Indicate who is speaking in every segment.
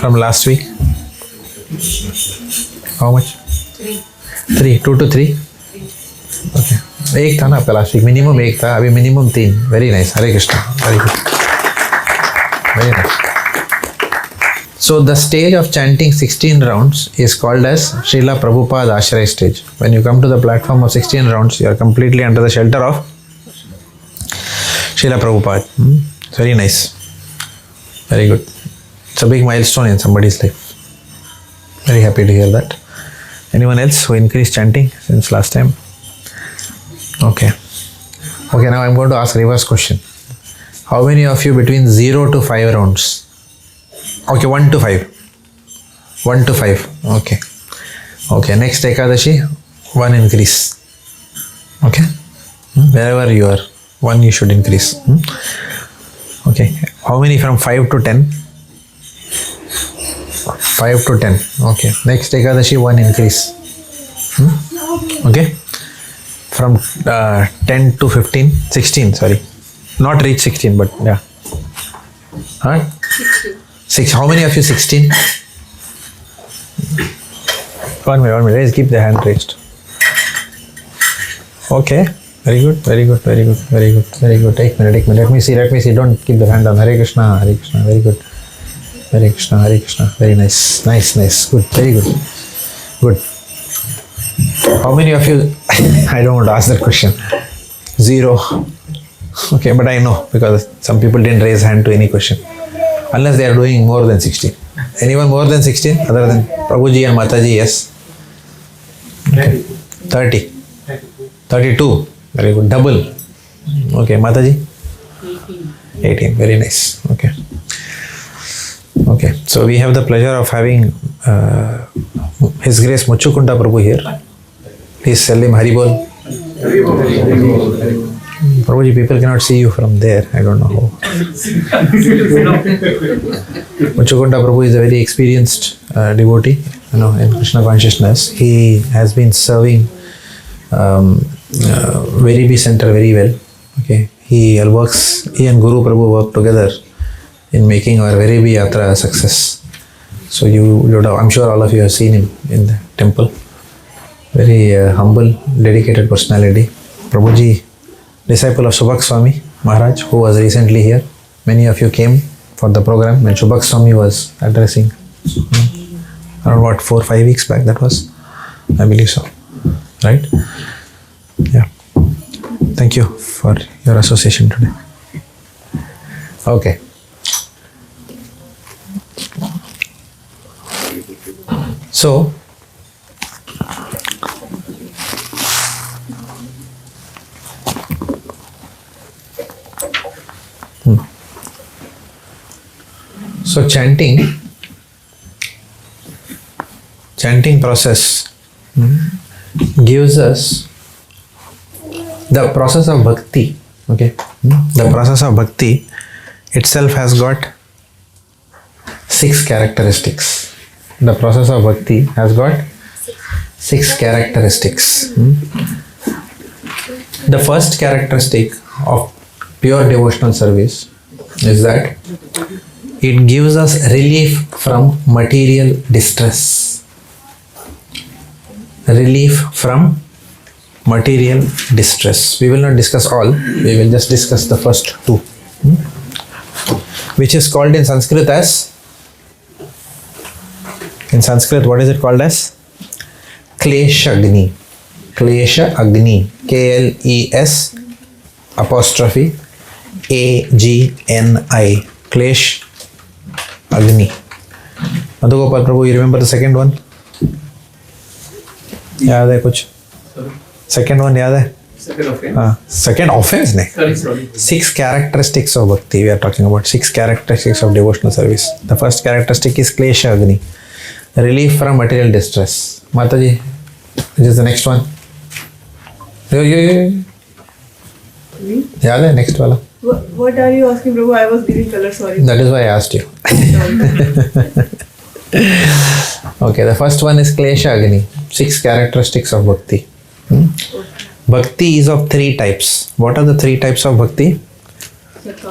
Speaker 1: from last week? How much? 3. 2 to 3? Okay. एक था ना आपका लास्ट वीक, मिनिमम एक था, अभी minimum 3. Very nice. Hare Krishna. Very good. Very nice. So the stage of chanting 16 rounds is called as Srila Prabhupada Ashray stage. When you come to the platform of 16 rounds, you are completely under the shelter of Srila Prabhupada. It's very nice. Very good. It's a big milestone in somebody's life. Very happy to hear that. Anyone else who increased chanting since last time? Okay. Okay, now I'm going to ask reverse question. How many of you between 0 to 5 rounds? Okay, 1 to 5. 1 to 5. Okay. Okay, next Ekadashi, 1 increase. Okay. Wherever you are, 1 you should increase. Okay. How many from 5 to 10? 5 to 10. Okay. Next Ekadashi, 1 increase. Okay. From 10 to 15, 16, sorry. Not reach 16, but yeah. Huh? 6. How many of you 16? 1 minute. Let's keep the hand raised. Okay. Very good. Take minute. Let me see. Don't keep the hand down. Hare Krishna. Very good. Hare Krishna. Very nice. Good. Very good. How many of you? I don't want to ask that question. 0. Okay, but I know because some people didn't raise hand to any question. Unless they are doing more than 16. Anyone more than 16 other than Prabhuji and Mataji? Yes. Okay. 30. 32. Very good. Double. Okay, Mataji? 18. Very nice. Okay. So we have the pleasure of having His Grace Muchukunda Prabhu here. Please tell him Haribol. Prabhuji, people cannot see you from there. I don't know how. Muchukunda Prabhu is a very experienced devotee, in Krishna consciousness. He has been serving Veribi Center very well. Okay, he and Guru Prabhu work together in making our Veribi Yatra a success. So I'm sure all of you have seen him in the temple. Very humble, dedicated personality. Prabhuji, disciple of Subhak Swami Maharaj, who was recently here. Many of you came for the program when Subhak Swami was addressing. Around 4 or 5 weeks back that was? I believe so. Right? Yeah. Thank you for your association today. Okay. So, chanting process gives us the process of bhakti. Okay, the process of bhakti itself has got 6 characteristics. The process of bhakti has got 6 characteristics. The first characteristic of pure devotional service is that it gives us relief from material distress. Relief from material distress. We will not discuss all, we will just discuss the first 2. Which is called in Sanskrit as? In Sanskrit, what is it called as? Klesha Agni. Klesha Agni. K-L-E-S apostrophe A-G-N-I. Klesh Agni. Madhugopal Prabhu, you remember the second one? याद है कुछ? Second one याद है?
Speaker 2: Second offense.
Speaker 1: Second offense नहीं.
Speaker 2: Sorry.
Speaker 1: 6 characteristics of bhakti. We are talking about 6 characteristics of devotional service. The first characteristic is Klesha Agni. Relief from material distress. Mataji, this is the next one. याद है next वाला?
Speaker 3: What are you asking, Prabhu? I was giving color, sorry.
Speaker 1: That is why I asked you. Okay, the first one is Klesha Agni. 6 characteristics of bhakti. Bhakti is of 3 types. What are the 3 types of bhakti?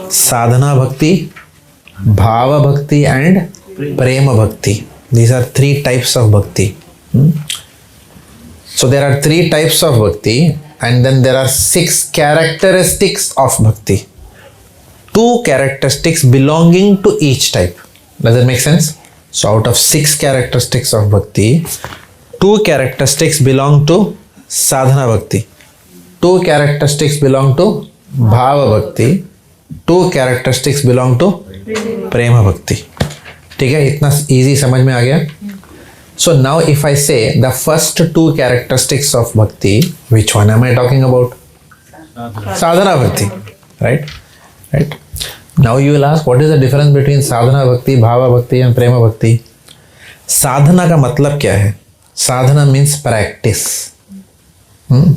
Speaker 1: Sadhana bhakti, bhava bhakti and Prema Bhakti. These are three types of bhakti. So there are three types of bhakti, and then there are 6 characteristics of bhakti. 2 characteristics belonging to each type. Does that make sense? So out of 6 characteristics of bhakti, 2 characteristics belong to sadhana bhakti, 2 characteristics belong to bhava bhakti, 2 characteristics belong to prema bhakti. ठीक है, इतना easy समझ में आ गया? So now if I say the first 2 characteristics of bhakti, which one am I talking about? Sadhana bhakti, right? Right? Now you will ask, what is the difference between sadhana bhakti, bhava bhakti and prema bhakti? साधना का मतलब क्या है? साधना means practice.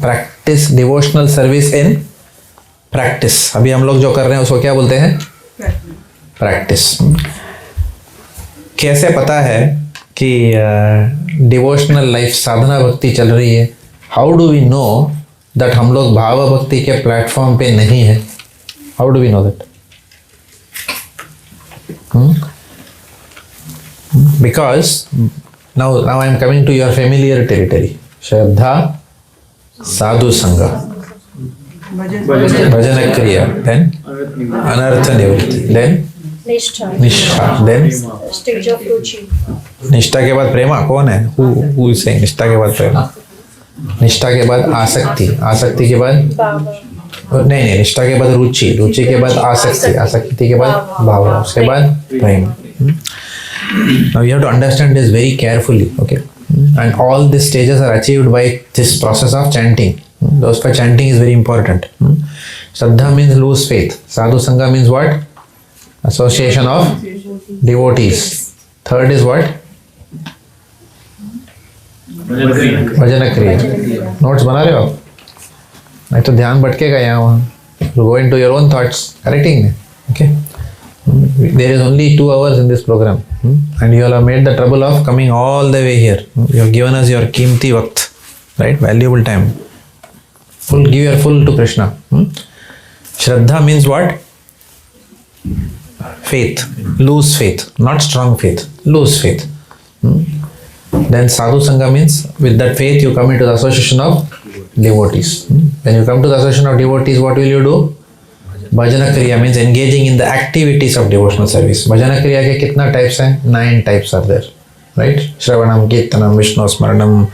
Speaker 1: Practice devotional service in practice. अभी हम लोग जो कर रहे हैं उसको क्या बोलते हैं? Practice. कैसे पता है कि डिवोशनल लाइफ साधना भक्ति चल रही है? How do we know that हम लोग भाव भक्ति के प्लेटफॉर्म पे नहीं है? How do we know that? Because now I am coming to your familiar territory. Shraddha, sadhu sangha, bhajana kriya, then anartha nivritti, then निष्ठा, then
Speaker 2: stage of ruchi.
Speaker 1: निष्ठा के बाद प्रेमा कौन है? Who is saying निष्ठा के बाद प्रेमा? निष्ठा के बाद आसक्ति, आसक्ति के बाद नहीं, निष्ठा के बाद रुचि, रुचि के बाद आसक्ति, आसक्ति के बाद भाव, उसके बाद प्रेम. Now you have to understand this very carefully, okay? And all these stages are achieved by this process of chanting. Those for chanting is very important. Shraddha means lose faith. Sadhu Sangha means what? Association of devotees. Third is what? भजन क्रिया. Notes बना रहे हो आप? नहीं तो ध्यान भटकेगा यहाँ वहाँ. You go into your own thoughts, correcting. Okay. There is only 2 hours in this program, and you all have made the trouble of coming all the way here. You have given us your kimti vakt, right? Valuable time. Give your full to Krishna. Shraddha means what? Faith. Lose faith, not strong faith. Lose faith. Then sadhu sangha means with that faith you come into the association of devotees. When you come to the association of devotees, what will you do? Bhajana Kriya means engaging in the activities of devotional service. Bhajana Kriya के कितना types हैं? 9 types are there, right? Shravanam, Kirtanam, Vishnu Smaranam,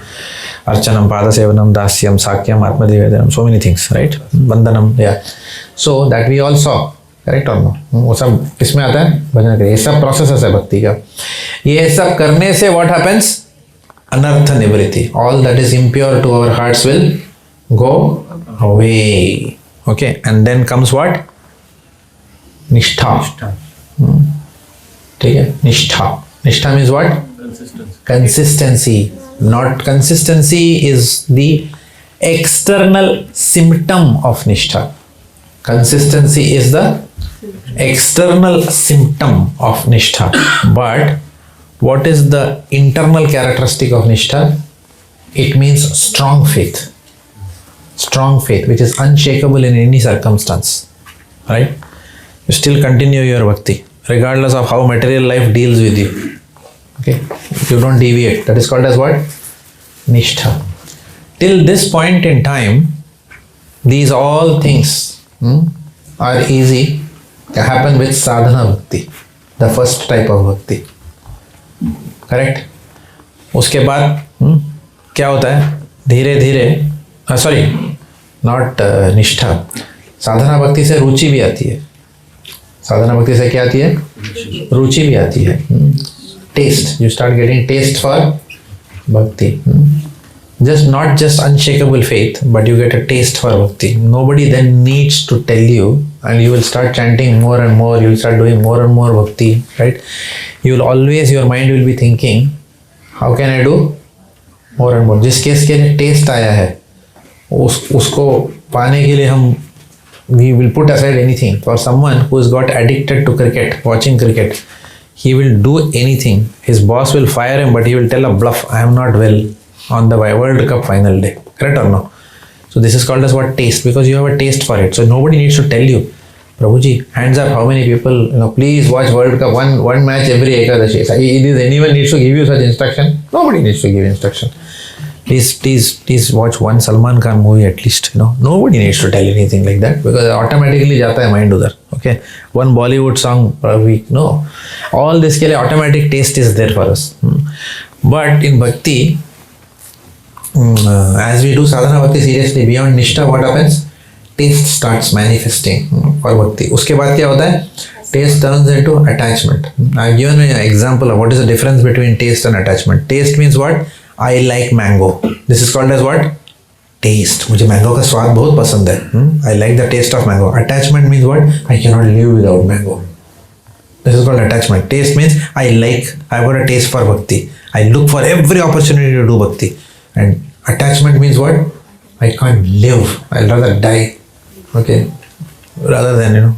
Speaker 1: Archanam, Padasevanam, Dasyam, Sakyam, Atmadivedanam, so many things, right? Vandanam, yeah. So that we all saw, correct or no? वो सब किसमें आता है? भजन क्रिया. ये सब processes है भक्ति का. ये सब करने से what happens? Anartha nivritti. All that is impure to our hearts will go away. Okay, and then comes what? Nishtha. ठीक है, निष्ठा. निष्ठा means what? Consistency. Not consistency is the external symptom of nishtha. Consistency is the external symptom of nishtha. But what is the internal characteristic of nishtha? It means strong faith. Strong faith which is unshakable in any circumstance, right? You still continue your bhakti regardless of how material life deals with you. Okay, you don't deviate. That is called as what? Nishtha. Till this point in time, these all things are easy to happen with sadhana bhakti, the first type of bhakti. Correct? उसके बाद क्या होता है? धीरे धीरे not निष्ठा. साधना भक्ति से रुचि भी आती है. साधना भक्ति से क्या आती है? रुचि भी आती है. Taste. You start getting taste for bhakti. not just unshakable faith, but you get a taste for bhakti. Nobody then needs to tell you, and you will start chanting more and more. You will start doing more and more bhakti, right? You will always, your mind will be thinking, how can I do more and more? जिस case के लिए test आया है उसको पाने के लिए हम we will put aside anything. For someone who has got addicted to cricket, watching cricket, he will do anything. His boss will fire him, but he will tell a bluff, I am not well on the World Cup final day. Correct or no? So this is called as what? Taste, because you have a taste for it. So nobody needs to tell you. Prabhuji, hands up, how many people, please watch World Cup, one match every Ekadashi. Anyone needs to give you such instruction? Nobody needs to give instruction. Please watch one Salman Khan movie at least. Nobody needs to tell anything like that because automatically jata hai mind udhar. Okay, one Bollywood song per week. No, all this ke liye automatic taste is there for us. But in bhakti, as we do sadhana bhakti seriously beyond nishta, what happens? Taste starts manifesting for bhakti. Uske baad kya hota hai? Taste turns into attachment. I've given an example of what is the difference between taste and attachment. Taste means what? I like mango. This is called as what? Taste. मुझे mango का स्वाद बहुत पसंद है. I like the taste of mango. Attachment means what? I cannot live without mango. This is called attachment. Taste means I've got a taste for bhakti. I look for every opportunity to do bhakti. And attachment means what? I can't live. I'll rather die. Okay. Rather than,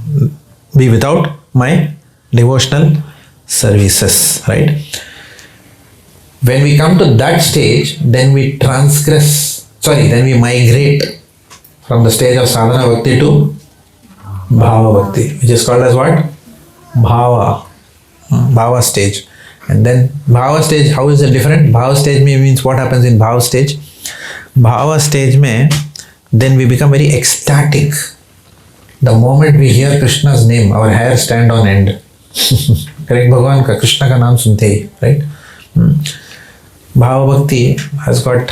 Speaker 1: be without my devotional services. Right? When we come to that stage, then we migrate from the stage of sadhana bhakti to bhava bhakti, which is called as what? Bhava stage. And then bhava stage, how is it different? Bhava stage means what happens in bhava stage? Bhava stage mein, then we become very ecstatic. The moment we hear Krishna's name, our hair stand on end. Correct? Bhagavan ka, Krishna ka naam sunte hi, right? Bhava bhakti has got,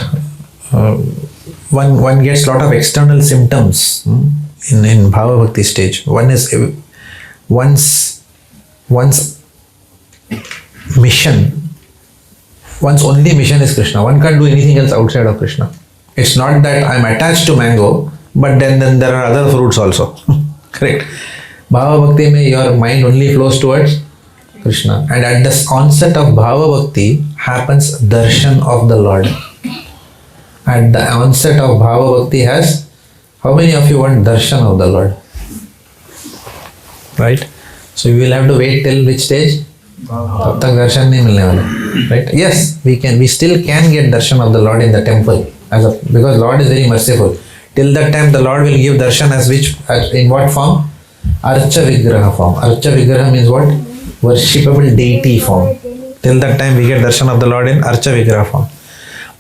Speaker 1: one gets lot of external symptoms in bhava bhakti stage. One is one's mission, one's only mission is Krishna. One can't do anything else outside of Krishna. It's not that I'm attached to mango, but then there are other fruits also. Correct? Bhava bhakti mein your mind only flows towards Krishna. And at the onset of bhava bhakti happens darshan of the Lord. At the onset of bhava bhakti how many of you want darshan of the Lord? Right? So you will have to wait till which stage? Tab tak darshan nahi milne wala. Right? Yes, we still can get darshan of the Lord in the temple because Lord is very merciful. Till that time the Lord will give darshan in what form? Archa Vigraha form. Archa Vigraha means what? Worshipable deity form. Till that time we get darshan of the Lord in Archa Vigraha form.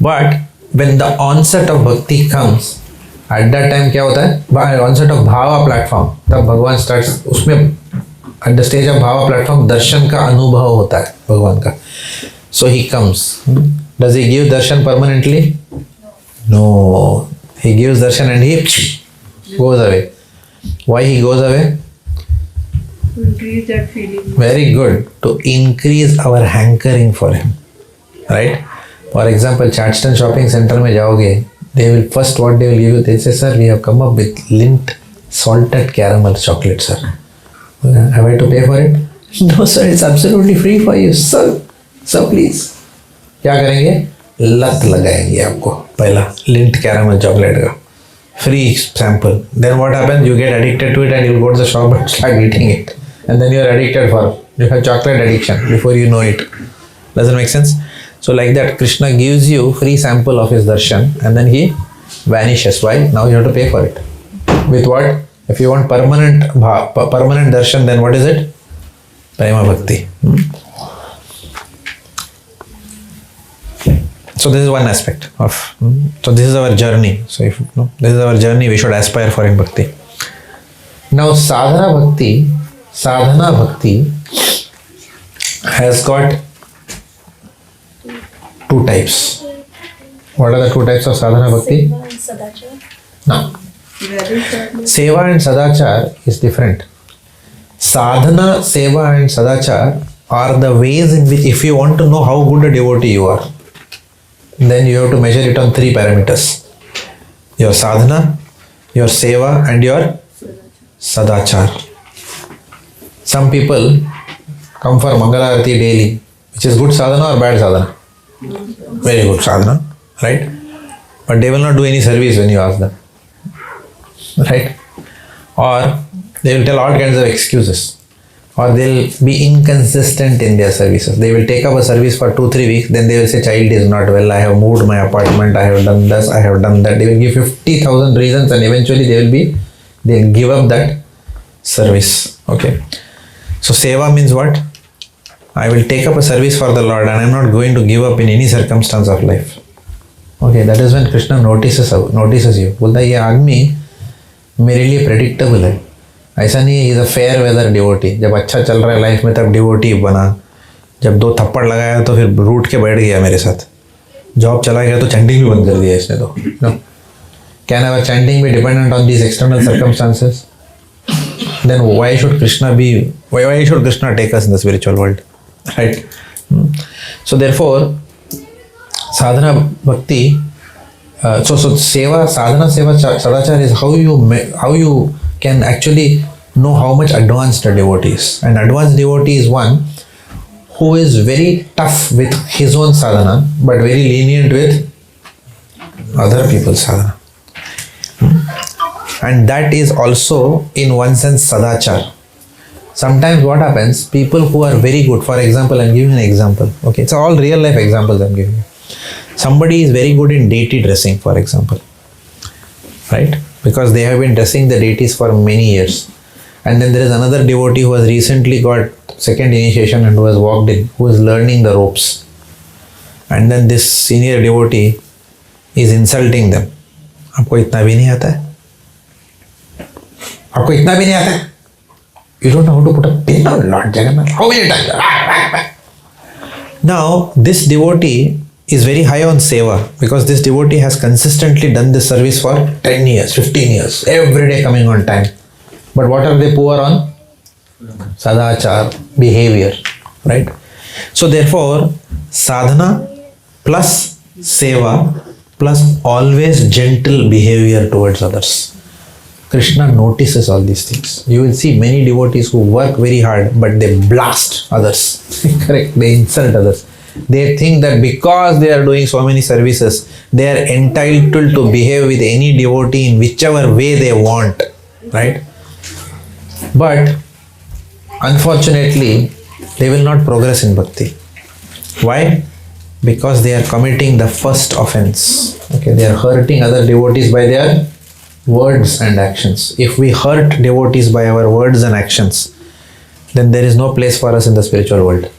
Speaker 1: But when the onset of bhakti comes, at that time क्या होता है? By onset of bhava platform, तब भगवान starts उसमें at the stage of bhava platform darshan का अनुभव होता है भगवान का. So he comes. Does he give darshan permanently? No. He gives darshan and he goes away. Why he goes away?
Speaker 3: To increase that feeling.
Speaker 1: Very good. To increase our hankering for him. Right? For example, Charleston shopping center में जाओगे, they will first what they will give you, they say, sir, we have come up with Lindt salted caramel chocolate, sir. Have I to pay for it? No, sir, it's absolutely free for you. Sir, please. क्या करेंगे? लत लगाएंगे आपको पहला Lindt caramel chocolate का free sample. Then what happens? You get addicted to it and you go to the shop and start eating it. And then you are addicted you have chocolate addiction before you know it. Doesn't make sense? So like that, Krishna gives you free sample of his darshan and then he vanishes. Why? Now you have to pay for it. With what? If you want permanent darshan, then what is it? Prema bhakti. So this is one aspect of. So this is our journey. So if this is our journey, we should aspire for in bhakti. Now sadhana bhakti has got two types. What are the two types of sadhana bhakti?
Speaker 2: Seva and Sadachar.
Speaker 1: No. Seva and Sadachar is different. Sadhana, Seva and Sadachar are the ways in which if you want to know how good a devotee you are, then you have to measure it on three parameters. Your sadhana, your seva and your sadachar. Some people come for Mangala Arati daily, which is good sadhana or bad sadhana? Very good sadhana, right? But they will not do any service when you ask them, right? Or they will tell all kinds of excuses. Or they'll be inconsistent in their services. They will take up a service for 2-3 weeks, then they will say, child is not well, I have moved my apartment, I have done this, I have done that. They will give 50,000 reasons and eventually they'll give up that service. Okay. So seva means what? I will take up a service for the Lord and I am not going to give up in any circumstance of life. Okay, that is when Krishna notices you. बोलता है ये आदमी मेरे लिए predictable है. ऐसा नहीं है, he is a fair weather devotee. जब अच्छा चल रहा है लाइफ में तब devotee बना. जब 2 थप्पड़ लगाया तो फिर रूठ के बैठ गया मेरे साथ. जॉब चला गया तो चैंटिंग भी बंद कर दिया इसने तो. No. Can our chanting be dependent on these external circumstances? Then why should Krishna take us in the spiritual world? Right? So therefore, sadhana bhakti, so seva, sadhana seva sadachar is how you can actually know how much advanced a devotee is. An advanced devotee is one who is very tough with his own sadhana but very lenient with other people's sadhana. And that is also in one sense sadachar. Sometimes what happens, people who are very good, for example, I'm giving an example. Okay, it's all real life examples I'm giving you. Somebody is very good in deity dressing, for example, right? Because they have been dressing the deities for many years. And then there is another devotee who has recently got second initiation and who has walked in, who is learning the ropes. And then this senior devotee is insulting them. आपको इतना भी नहीं आता है? आपको इतना भी नहीं आता है? You don't know how to put a pin on Lord Jagannath. How many times? Now, this devotee is very high on seva because this devotee has consistently done this service for 10 years, 15 years, every day coming on time. But what are they poor on? Sadachar, behavior, right? So therefore, sadhana plus seva plus always gentle behavior towards others. Krishna notices all these things. You will see many devotees who work very hard but they blast others. Correct? They insult others. They think that because they are doing so many services, they are entitled to behave with any devotee in whichever way they want. Right? But unfortunately, they will not progress in bhakti. Why? Because they are committing the first offense. Okay, they are hurting other devotees by their words and actions. If we hurt devotees by our words and actions, then there is no place for us in the spiritual world.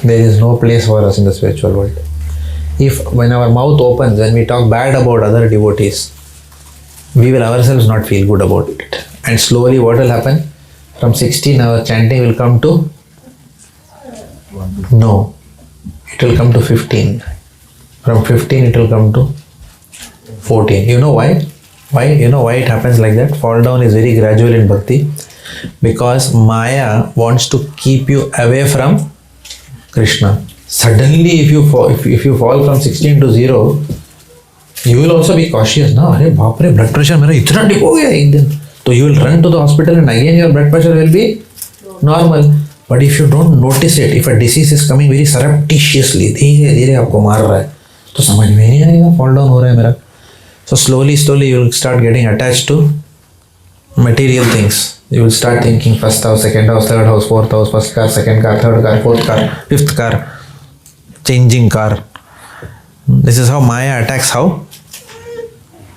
Speaker 1: There is no place for us in the spiritual world. If when our mouth opens, when we talk bad about other devotees, we will ourselves not feel good about it. And slowly what will happen? From 16 our chanting will come to? No. It will come to 15. From 15 it will come to 14. You know why? Why? You know why it happens like that? Fall down is very gradual in bhakti. Because Maya wants to keep you away from Krishna. Suddenly if you fall from 16 to 0, you will also be cautious. No, अरे बाप रे, blood pressure मेरा इतना dip हो गया एक दिन. So you will run to the hospital and again your blood pressure will be normal. But if you don't notice it, if a disease is coming very surreptitiously, धीरे धीरे आपको मार रहा है, तो समझ में नहीं आएगा fall down हो रहा है मेरा. So slowly you will start getting attached to material things. You will start thinking first house, second house, third house, fourth house, first car, second car, third car, fourth car, fifth car, changing car. This is how Maya attacks. How?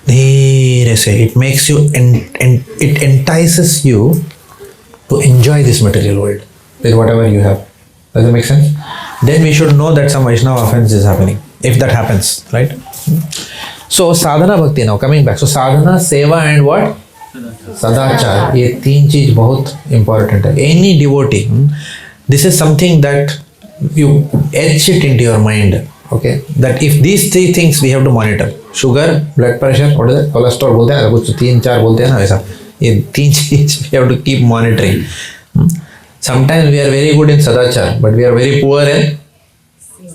Speaker 1: It makes you, it entices you to enjoy this material world with whatever you have. Does it make sense? Then we should know that some Vaishnava offense is happening. If that happens, right? So sadhana bhakti, now coming back. So sadhana, seva and what? Sadachar. ये 3 चीज बहुत important है. Any devotee, this is something that you etch it into your mind. Okay, that if these 3 things we have to monitor, sugar, blood pressure, what is it, cholesterol बोलते हैं ना, कुछ 3-4 बोलते हैं ना वैसा, ये 3 चीज we have to keep monitoring. Sometimes we are very good in sadachar, but we are very poor in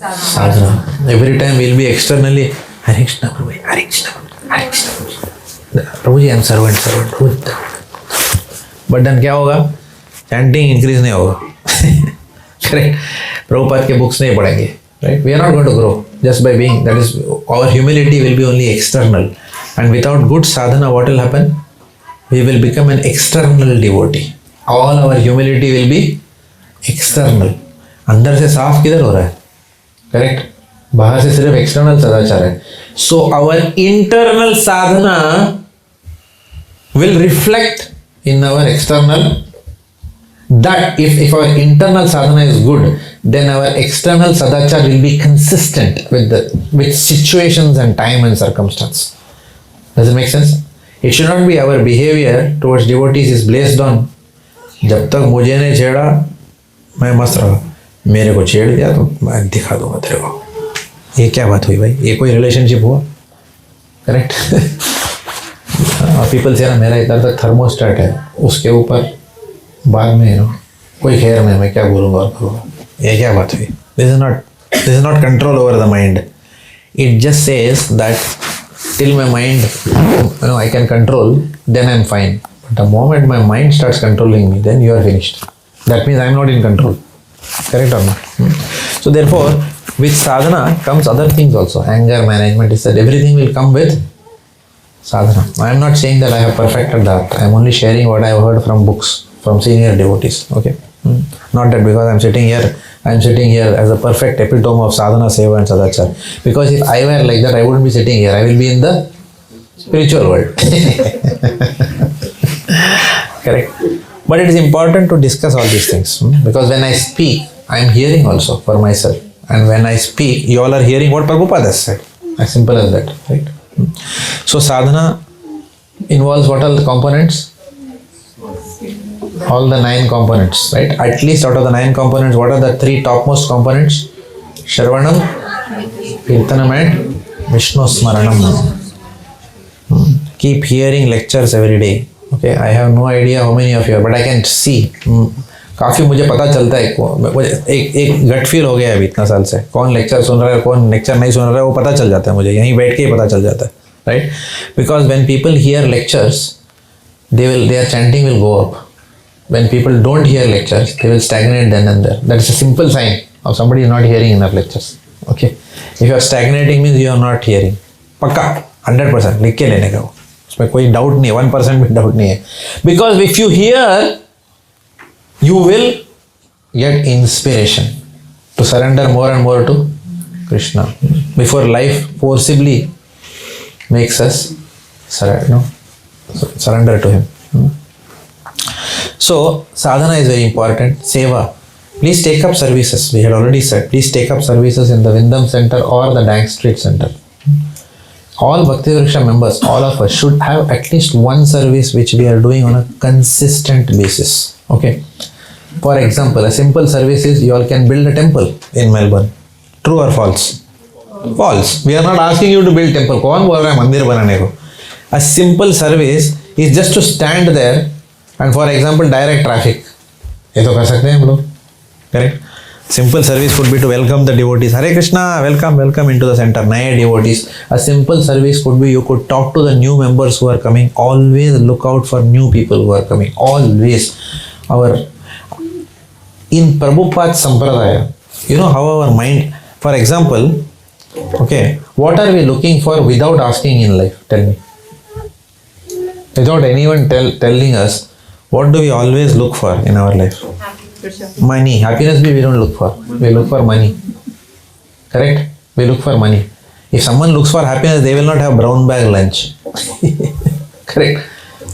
Speaker 1: sadhana. Every time we will be externally Hare Krishna Prabhu, Hare Krishna, Hare Krishna Prabhuji, I am servant. But then क्या होगा? Chanting increase नहीं होगा. Correct? Prabhupada के books नहीं पढ़ेंगे. Right? We are not going to grow just by being. That is, our humility will be only external. And without good sadhana, what will happen? We will become an external devotee. All our humility will be external. अंदर से साफ किधर हो रहा है? Correct? बाहर से सिर्फ external सदाचार है. So our internal sadhana will reflect in our external, that if our internal sadhana is good, then our external sadachar will be consistent with situations and time and circumstance. Does it make sense? It should not be our behavior towards devotees is based on जब तक मुझे नहीं छेड़ा मैं मस्त रहा, मेरे को छेड़ दिया तो मैं दिखा दूंगा तेरे को. ये क्या बात हुई भाई? ये कोई रिलेशनशिप हुआ? करेक्ट. पीपल से ना मेरा इधर तक थर्मोस्टेट है, उसके ऊपर बाद में कोई खैर नहीं, मैं क्या बोलूँगा और करूँगा. ये क्या बात हुई? This is not control over the mind. It just says that till my mind I can control, then I'm fine. But the moment my mind starts controlling me, then you are finished. That means I'm not in control. Correct or not? So therefore, with sadhana comes other things also. Anger management is that everything will come with sadhana. I am not saying that I have perfected that. I am only sharing what I have heard from books, from senior devotees. Okay? Not that because I am sitting here as a perfect epitome of sadhana, seva and sadachar. Because if I were like that, I wouldn't be sitting here. I will be in the spiritual world. Correct? But it is important to discuss all these things. Because when I speak, I am hearing also for myself. And when I speak, you all are hearing what Prabhupada has said. As simple as that. Right? So sadhana involves what all the components? All the 9 components, right? At least out of the 9 components, what are the 3 topmost components? Shravanam, Kirtanam and Vishnu Smaranam. Keep hearing lectures every day. Okay, I have no idea how many of you are, but I can see. काफ़ी मुझे पता चलता है, एक gut feel हो गया है अभी इतना साल से. कौन लेक्चर सुन रहा है, कौन लेक्चर नहीं सुन रहा है, वो पता चल जाता है मुझे. यहीं बैठ के ही पता चल जाता है, right? Because when people hear lectures, their chanting will go up. When people don't hear lectures, they will stagnate then and there. That is a simple sign of somebody is not hearing enough lectures. Okay. If you are stagnating means you are not hearing. पक्का 100% लिख के लेने का वो, उसमें कोई doubt नहीं है, 1% भी डाउट नहीं है. Because if you hear, you will get inspiration to surrender more and more to Krishna. Before life forcibly makes us surrender to him. So sadhana is very important. Seva. Please take up services. We had already said, please take up services in the Vindham Center or the Dank Street Center. All Bhakti Vriksha members, all of us should have at least one service which we are doing on a consistent basis. Okay. For example, a simple service is you all can build a temple in Melbourne. True or false? False. We are not asking you to build temple. कौन बोल रहा है मंदिर बनाने को? A simple service is just to stand there and for example direct traffic. ये तो कर सकते हैं हम लोग. Correct? Simple service could be to welcome the devotees. Hare Krishna, welcome into the center. नए devotees. A simple service could be you could talk to the new members who are coming. Always look out for new people who are coming. Always. In Prabhupada's Sampradaya, you know how our mind, for example, okay, what are we looking for without asking in life? Tell me. Without anyone telling us, what do we always look for in our life? Money. Happiness we don't look for. We look for money. Correct? We look for money. If someone looks for happiness, they will not have brown bag lunch. Correct?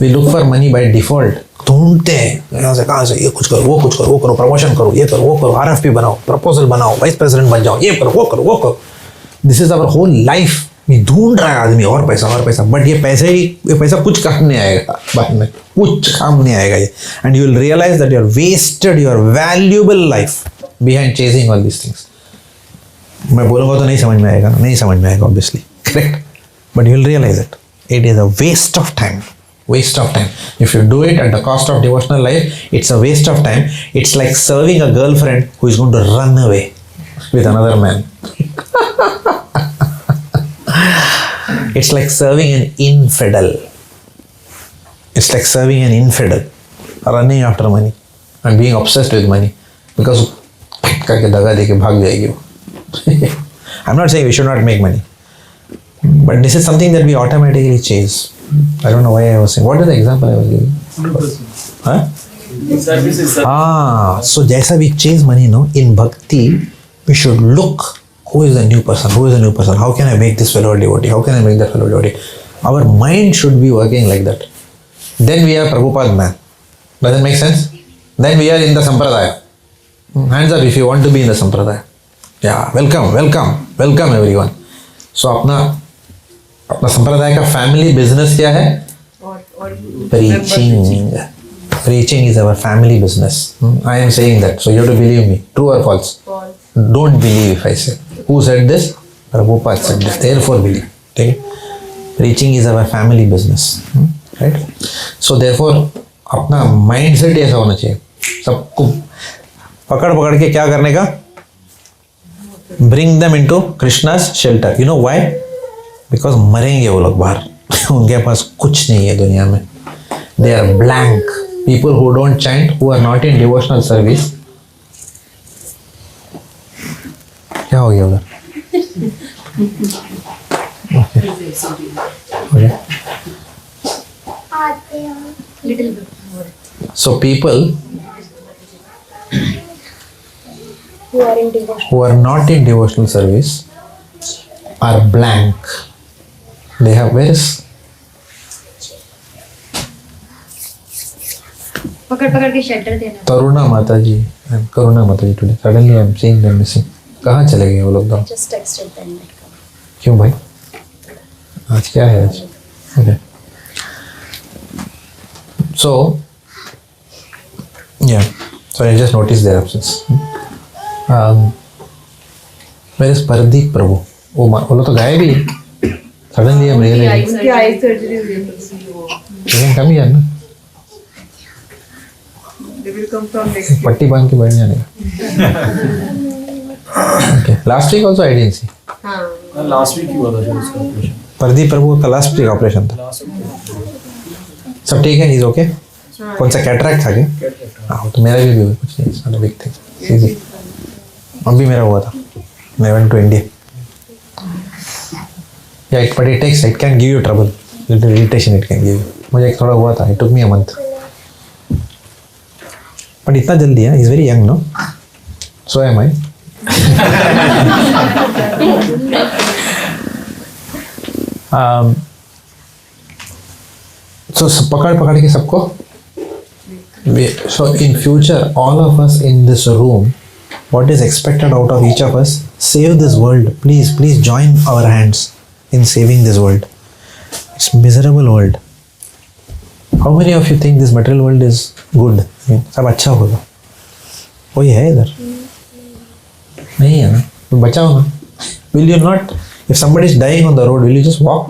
Speaker 1: We look for money by default. ढूंढते हैं यहाँ से कहाँ से, ये कुछ करो, वो करो, प्रमोशन करो, ये करो, वो करो, RFP बनाओ, प्रपोजल बनाओ, वाइस प्रेसिडेंट बन जाओ, ये करो, वो करो. This is our whole life. ढूंढ रहा है आदमी और पैसा, बट ये पैसा कुछ काम नहीं आएगा बाद में, कुछ काम नहीं आएगा ये. And you will realize that you are wasted your valuable life behind chasing all this things. मैं बोलूँगा तो नहीं समझ में आएगा obviously. Correct? But you will realize it is a waste of time. Waste of time. If you do it at the cost of devotional life, it's a waste of time. It's like serving a girlfriend who is going to run away with another man. It's like serving an infidel. It's like serving an infidel running after money and being obsessed with money because करके दगा देके भाग जाएगी वो. I'm not saying we should not make money, but this is something that we automatically chase. I don't know why I was saying. What is the example I was giving? Huh? So जैसा we chase money, no, in bhakti, we should look who is the new person. How can I make this fellow devotee? How can I make that fellow devotee? Our mind should be working like that. Then we are Prabhupada man. Doesn't make sense? Then we are in the sampradaya. Hands up if you want to be in the sampradaya. Yeah, welcome everyone. So अपना संप्रदाय का family business क्या है?
Speaker 3: और
Speaker 1: Preaching is our family business. I am saying that, so you have to believe me. True or false?
Speaker 3: False.
Speaker 1: Don't believe if I say. Who said this? Prabhupada said this. Therefore believe. Okay? Preaching is our family business. Right? So therefore अपना mindset ऐसा होना चाहिए. सबको पकड़ के क्या करने का? Bring them into Krishna's shelter. You know why? Because मरेंगे वो लोग बाहर. उनके पास कुछ नहीं है दुनिया में. They are blank. People who don't chant, who are not in devotional service. क्या हो गया उधर? Okay.
Speaker 3: little bit.
Speaker 1: So people
Speaker 3: Who are in devotion.
Speaker 1: who are not in devotional service are blank. They have where is
Speaker 3: पकड़ के shelter देना.
Speaker 1: Taruna Mataji and Karuna Mataji today. Suddenly I am seeing them missing. कहाँ चले गए वो लोग दोनों?
Speaker 3: Just texted them.
Speaker 1: क्यों भाई? आज क्या है आज? Okay. So yeah. So I just noticed their absence. Where is Pardeep Prabhu? वो लोग तो गायब ही. Suddenly I am realizing.
Speaker 3: उनकी आई सर्जरी हुई है.
Speaker 1: You can come here ना.
Speaker 3: They will come from next year.
Speaker 1: पट्टी बांध के बैठ जाने का. Okay. Last week also I didn't see.
Speaker 3: हाँ.
Speaker 2: लास्ट वीक ही हुआ था उसका ऑपरेशन.
Speaker 1: प्रदीप प्रभु का लास्ट वीक ऑपरेशन था.
Speaker 2: लास्ट वीक
Speaker 1: सब ठीक है? Is okay?
Speaker 3: हाँ.
Speaker 1: कौन सा कैटरैक्ट था क्या? हाँ तो मेरा भी हुआ कुछ नहीं. It's not a big thing. Easy. अभी मेरा हुआ था. मैं वेंट टू इंडिया. या but it can give you trouble. Irritation it can give you. मुझे एक थोड़ा हुआ था. It took me a month. But इतना जल्दी है. Is very young no. So am I. So पकड़ के सबको. So in future, all of us in this room, what is expected out of each of us? Save this world, please join our hands in saving this world. It's miserable world. How many of you think this material world is good? सब अच्छा होगा. कोई है इधर? नहीं है ना. तो बचाओ ना. Will you not? If somebody is dying on the road, will you just walk?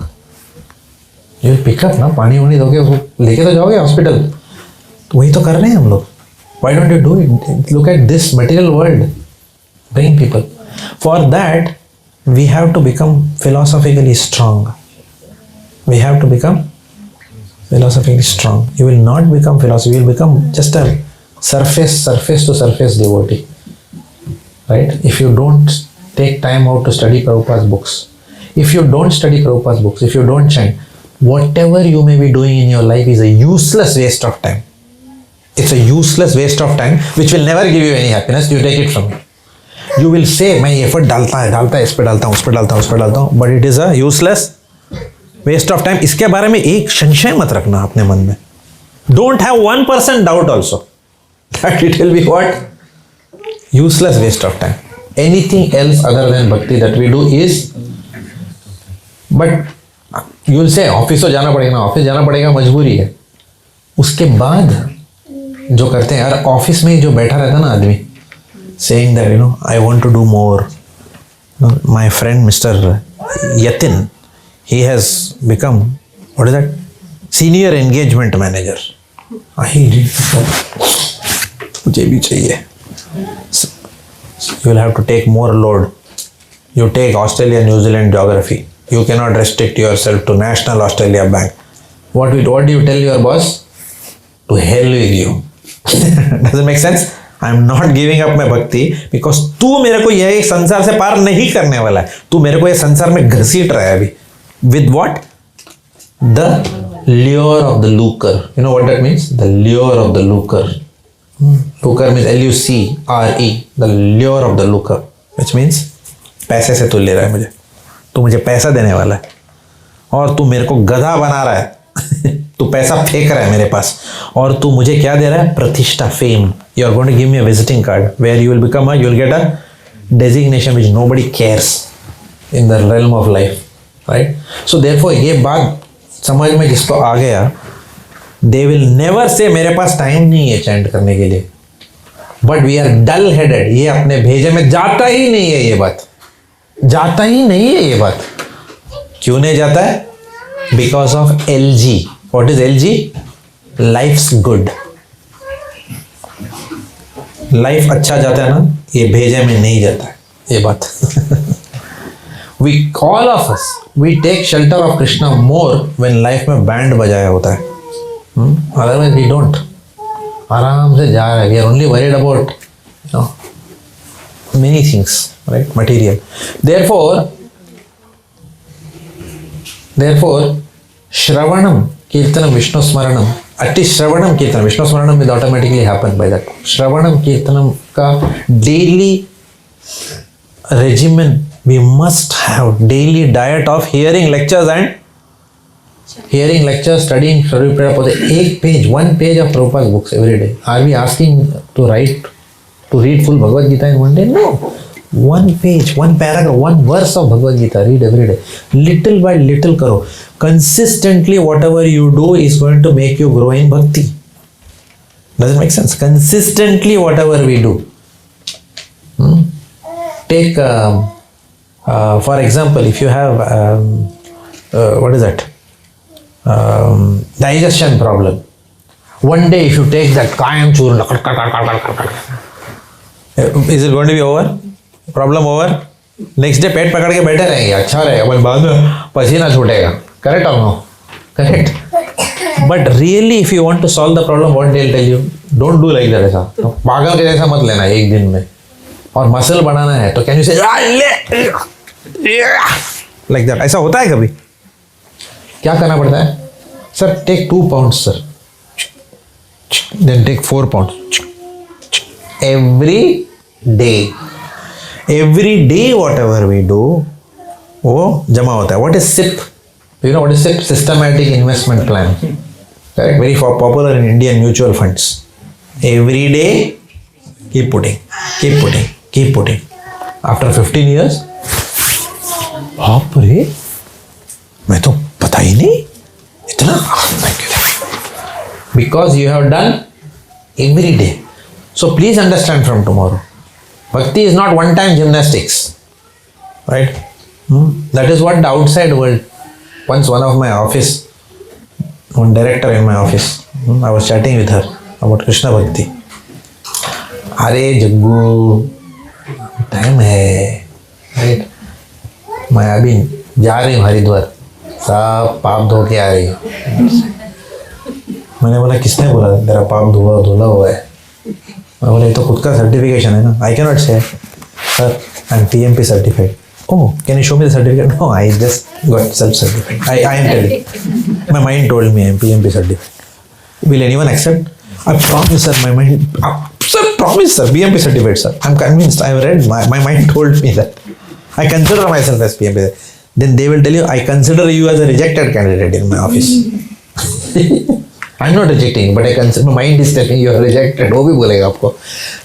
Speaker 1: You will pick up ना. पानी वानी दोगे उसको लेके तो जाओगे हॉस्पिटल. तो वही तो कर रहे हैं हम लोग. Why don't you do it? Look at this material world. Bring people. For that, we have to become philosophically strong. We have to become philosophically strong. You will not become philosophy. You will become just a surface to surface devotee. Right? If you don't take time out to study Prabhupada's books, if you don't study Prabhupada's books, if you don't chant, whatever you may be doing in your life is a useless waste of time. It's a useless waste of time which will never give you any happiness. You take it from me. You will say, मैं effort डालता है, इस पे डालता हूँ, उस पे डालता हूँ, but it is a useless waste of time. इसके बारे में एक संशय मत रखना अपने मन में. Don't have 1% doubt also that it will be what? Useless waste of time. Anything else other than bhakti that we do is, but you will say office तो जाना पड़ेगा ना. ऑफिस जाना पड़ेगा, मजबूरी है. उसके बाद जो करते हैं यार, ऑफिस में ही जो बैठा रहता ना आदमी, saying that I want to do more. My friend Mr. Yatin, he has become, what is that? Senior engagement manager. मुझे भी चाहिए. You will have to take more load. You take Australia, New Zealand geography. You cannot restrict yourself to National Australia Bank. What do you tell your boss? To hell with you. Does it make sense? I am not giving up my bhakti because तू मेरे को यह संसार से पार नहीं करने वाला है. तू मेरे को ये संसार में घसीट रहा है अभी. With what? The lure of the lucre. You know what that means? The lure of the lucre. Lucre means L-U-C-R-E. The lure of the lucre. Which means पैसे से तू ले रहा है मुझे. तू मुझे पैसा देने वाला है और तू मेरे को गधा बना रहा है. तू पैसा फेंक रहा है मेरे पास और तू मुझे क्या दे रहा है? प्रतिष्ठा, fame. You are going to give me a visiting card where you will become you will get a designation which nobody cares in the realm of life, right? So therefore ये बात समझ में जिसको आ गया, दे विल नेवर से मेरे पास time नहीं है chant करने के लिए. But we are dull headed. ये अपने भेजे में जाता ही नहीं है, ये बात जाता ही नहीं है. ये बात क्यों नहीं जाता है? Because of LG. What is LG? Lives good. Life अच्छा जाता है ना, ये भेजे में नहीं जाता है ये बात. We all of us, we take shelter of Krishna more when life में बैंड बजाया होता है. Otherwise we don't. आराम से जा रहे हैं. We are only worried about, you know, many things, right? Material. Therefore, Shravanam, Kirtanam, Vishnu Smaranam. At least Shravanam, Kirtanam, Vishnu Smaranam will automatically happen by that. Shravanam, Kirtanam का daily regimen. We must have daily diet of hearing lectures, studying Sri Prabhupada. One page of Prabhupada's books every day. Are we asking to read full Bhagavad Gita in one day? No. One page, one paragraph, one verse of Bhagavad Gita, read every day. Little by little karo. Consistently whatever you do is going to make you grow in bhakti. Does it make sense? Consistently whatever we do. Take for example, if you have what is that? Digestion problem. One day if you take that Kayam Churna, is it going to be over? Problem over? Next day पेट पकड़ के बैठे रहेंगे, अच्छा रहेगा, पर बाद में पसीना छूटेगा. Correct or no? Correct. But really if you want to solve the problem, what they'll tell you? Don't do like that. ऐसा पागल के जैसा मत लेना एक दिन में. और मसल बनाना है तो can you say like that? ऐसा होता है कभी? क्या करना पड़ता है? Sir take 2 pounds sir, then take 4 pounds every day whatever we do वो जमा होता है. What is SIP? You know what is SIP? Systematic investment plan. Correct. Very popular in Indian mutual funds. Every day keep putting. After 15 years, बाप रे, मैं तो पता ही नहीं इतना. Because you have done every day. So please understand from tomorrow, bhakti is not one-time gymnastics, right? That is what the outside world. Once one of my office, one director in my office, I was chatting with her about Krishna Bhakti. अरे Jaggu time है, right? मैं अभी जा रही हूँ हरिद्वार, सब पाप धो के आ रही हूँ. मैंने बोला किसने बोला तेरा पाप धुला हुआ है? मैं बोला ये तो खुद का सर्टिफिकेशन है ना. I can not say sir I am PMP certified. Oh can you show me the certificate? No, I just got self certified. I am telling, my mind told me I am PMP certified. Will anyone accept? I promise sir, my mind, sir, promise sir, PMP certified sir. I'm convinced, I've read, my mind told me that. I consider myself as PMP. Then they will tell you, I consider you as a rejected candidate in my office. I'm not rejecting, but I consider, my mind is telling you are rejected. वो भी बोलेगा आपको.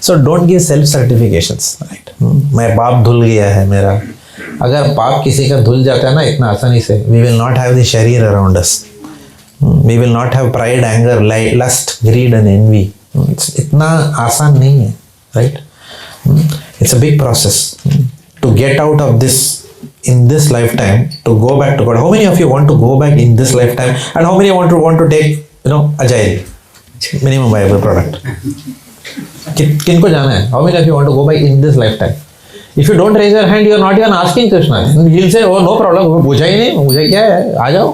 Speaker 1: So don't give self certifications, right? मैं पाप धुल गया है मेरा. अगर पाप किसी का धुल जाता है ना इतना आसानी से, we will not have the sharir around us. We will not have pride, anger, lust, greed and envy. इतना आसान नहीं है, right? It's a big process to get out of this in this lifetime, to go back to God. How many of you want to go back in this lifetime, and how many want to take, you know, Agile, minimum viable product? किनको जाना है? How many of you want to go back in this lifetime? If you don't raise your hand, you are not even asking Krishna. He'll say, oh no problem, पूछा ही नहीं, मुझे क्या है, आ जाओ.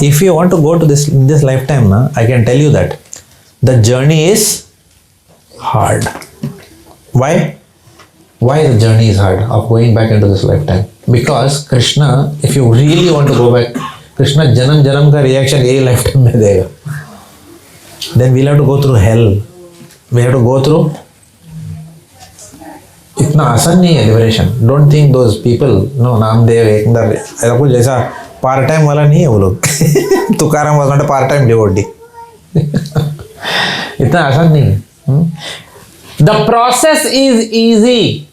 Speaker 1: If you want to go to in this lifetime, I can tell you that the journey is hard. Why? Why the journey is hard of going back into this lifetime? Because Krishna, if you really want to go back, Krishna janam ka reaction यही lifetime में देगा. Then we'll have to go through hell. We have to go through. इतना आसान नहीं है liberation. Don't think those people, no, Namdev, Eknath, ऐसा कुछ जैसा पार्ट टाइम वाला नहीं है वो लोग. Tukaram was not a part time devotee. इतना आसान नहीं है. The process is easy.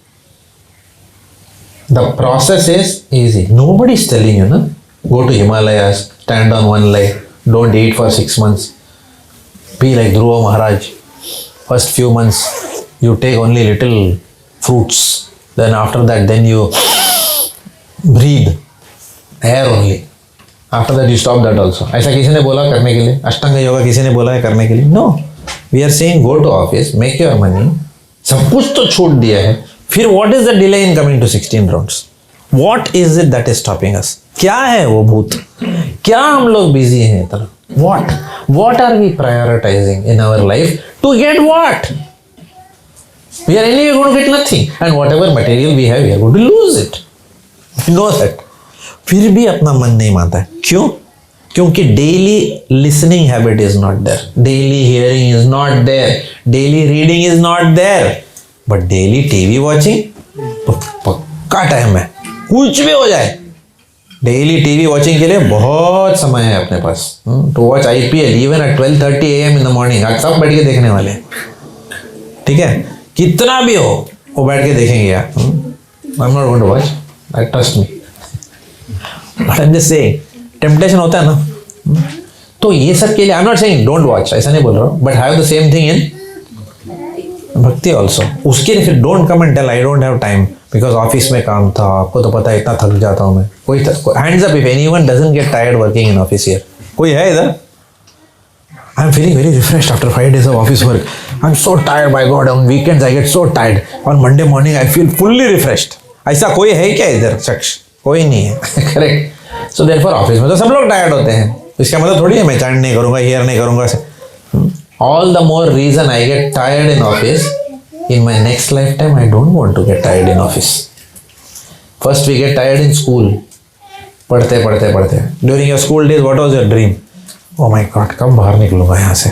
Speaker 1: The process is easy. Nobody is telling you, no? Go to Himalayas, stand on one leg, don't eat for 6 months. Be like Dhruva Maharaj. First few months, you take only little fruits. Then after that, then you breathe air only. After that, you stop that also. ऐसा किसी ने बोला करने के लिए? अष्टांग योगा किसी ने बोला है करने के लिए? No. We are saying go to office, make your money. सब कुछ तो छूट दिया है. फिर what is the delay in coming to 16 rounds? What is it that is stopping us? क्या है वो भूत? क्या हम लोग busy हैं इतना? What? What are we prioritizing in our life to get what? We are anyway going to get nothing, and whatever material we have, we are going to lose it. We know that. फिर भी अपना मन नहीं मानता है. क्यों? क्योंकि daily listening habit is not there, daily hearing is not there, daily reading is not there. But daily TV watching पक्का टाइम है. कुछ भी हो जाए, डेली टीवी वॉचिंग के लिए बहुत समय है अपने पास. To watch IPL even at 12:30 AM in the morning. आज सब बैठ के देखने वाले हैं. ठीक है, कितना भी हो वो बैठ के देखेंगे यार. I am not going to watch, I trust me, but I am just saying temptation होता है ना. तो ये सब के लिए I am not saying don't watch, ऐसा नहीं बोल रहा हूँ, but have the same thing in bhakti also. उसके लिए फिर don't come and tell I don't have time because office में काम था. आपको तो पता है इतना थक जाता हूँ मैं. कोई hands up if anyone doesn't get tired working in office here. कोई है इधर? I am feeling very refreshed after 5 days of office work. I am so tired by God. On weekends I get so tired. On Monday morning I feel fully refreshed. ऐसा कोई है क्या इधर शख्स? कोई नहीं है. करेक्ट. सो देयरफॉर ऑफिस में तो सब लोग टायर्ड होते हैं. इसका मतलब थोड़ी है मैं चैंट नहीं करूँगा, हियर नहीं करूँगा. All the more reason I get tired in office. In my next lifetime, I don't want to get tired in office. First, we get tired in school. पढ़ते पढ़ते पढ़ते. During your school days, what was your dream? Oh my God, कब बाहर निकलूँगा यहाँ से?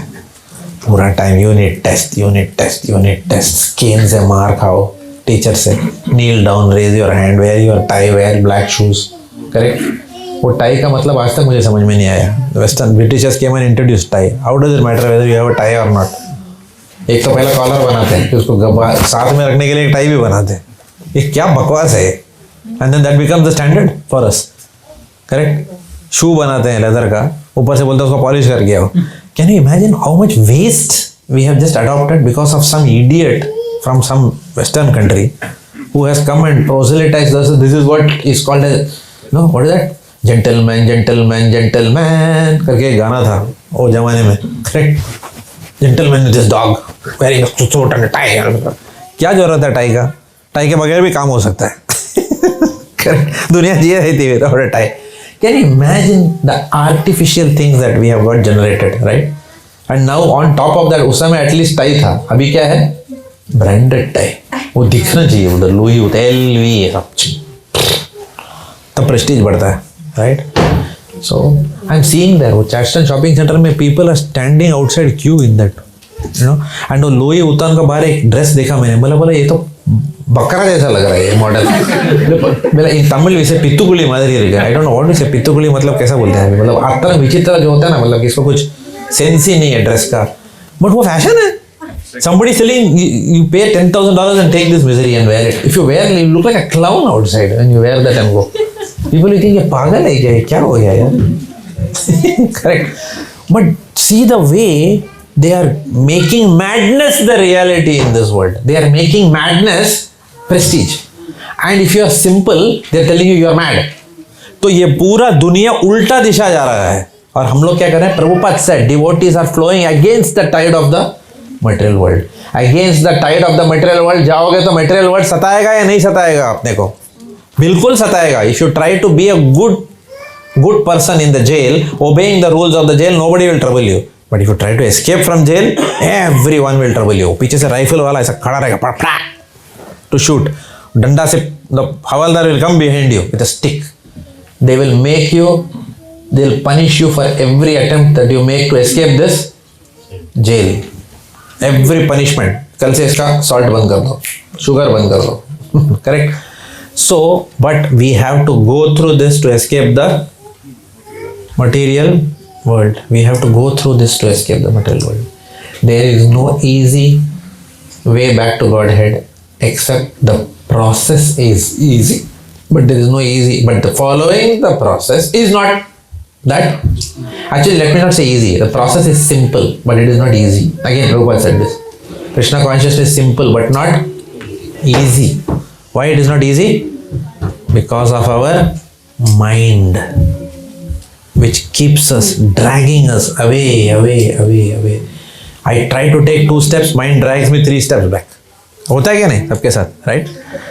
Speaker 1: पूरा time unit test. केन से मार खाओ टीचर से. Kneel down, raise your hand, wear your tie, wear black shoes. Correct? वो टाई का मतलब आज तक मुझे समझ में नहीं आया. Western Britishers came and introduce tie. How does it matter whether you have a tie और नॉट? एक तो पहला कॉलर बनाते हैं, फिर उसको साथ में रखने के लिए एक टाई भी बनाते हैं. ये क्या बकवास है? And then that becomes the standard for us. Correct. Shoe बनाते हैं लेदर का, ऊपर से बोलते हैं उसको पॉलिश करके आओ. Can you imagine how much waste we have just adopted because of some idiot from some western country who has come and proselytized us. This is what is called no what is that? Gentleman करके एक गाना था वो जमाने में. Correct. Gentleman this dog wearing a suit and tie. क्या जरूरत है टाई का? टाई के बगैर भी काम हो सकता है. करेक्ट. दुनिया जी रही थी without a tie. Can you imagine the artificial things that we have got generated, right? And now on top of that, उस समय एटलीस्ट टाई था, अभी क्या है? Branded tie. वो दिखना चाहिए उधर लुई LV सब चीज, तब प्रेस्टीज बढ़ता है. Right? So I'm seeing there वो चैटस्टन शॉपिंग सेंटर में people are standing outside queue in that, you know. And वो लोई उतान का बाहर एक ड्रेस देखा मैंने. बोला ये तो बकरा जैसा लग रहा है ये मॉडल. बोला इन तमिल वैसे पित्तुकुली मादरी है. I don't know what is पित्तुकुली मतलब कैसा बोलते हैं. मतलब आतर विचित्र जो होता है ना, मतलब इसको कुछ सेंस ही नहीं है ड्रेस का, बट वो फैशन है. Somebody selling, you pay $10,000 and take this misery and wear it. If you wear, you look like a clown outside when you wear that and go. People will think ये पागल है क्या हो गया यार? Correct. But see the way they are making madness the reality in this world. They are making madness prestige. And if you are simple, they are telling you you are mad. तो ये पूरा दुनिया उल्टा दिशा जा रहा है. और हम लोग क्या कर रहे हैं? Prabhupada said, devotees are flowing against the tide of the material world. Against the tide of the material world जाओगे तो material world सताएगा या नहीं सताएगा अपने को? बिल्कुल सताएगा. If you try to be a good person in the jail, obeying the rules of the jail, nobody will trouble you. But if you try to escape from jail, everyone will trouble you. पीछे से rifle वाला ऐसा खड़ा रहेगा to shoot. डंडा से the havildar will come behind you with a stick. They will make you, they will punish you for every attempt that you make to escape this jail. Every punishment. कल से इसका salt बंद कर दो, sugar बंद कर दो. Correct? So, but we have to go through this to escape the material world. We have to go through this to escape the material world. There is no easy way back to Godhead, except the process is easy. But there is no easy, but the following the process is not that. Actually, let me not say easy. The process is simple, but it is not easy. Again, Prabhupada said this. Krishna consciousness is simple, but not easy. Why it is not easy? Because of our mind, which keeps us, dragging us away. I try to take 2 steps, mind drags me 3 steps back. होता है क्या नहीं सबके साथ, right?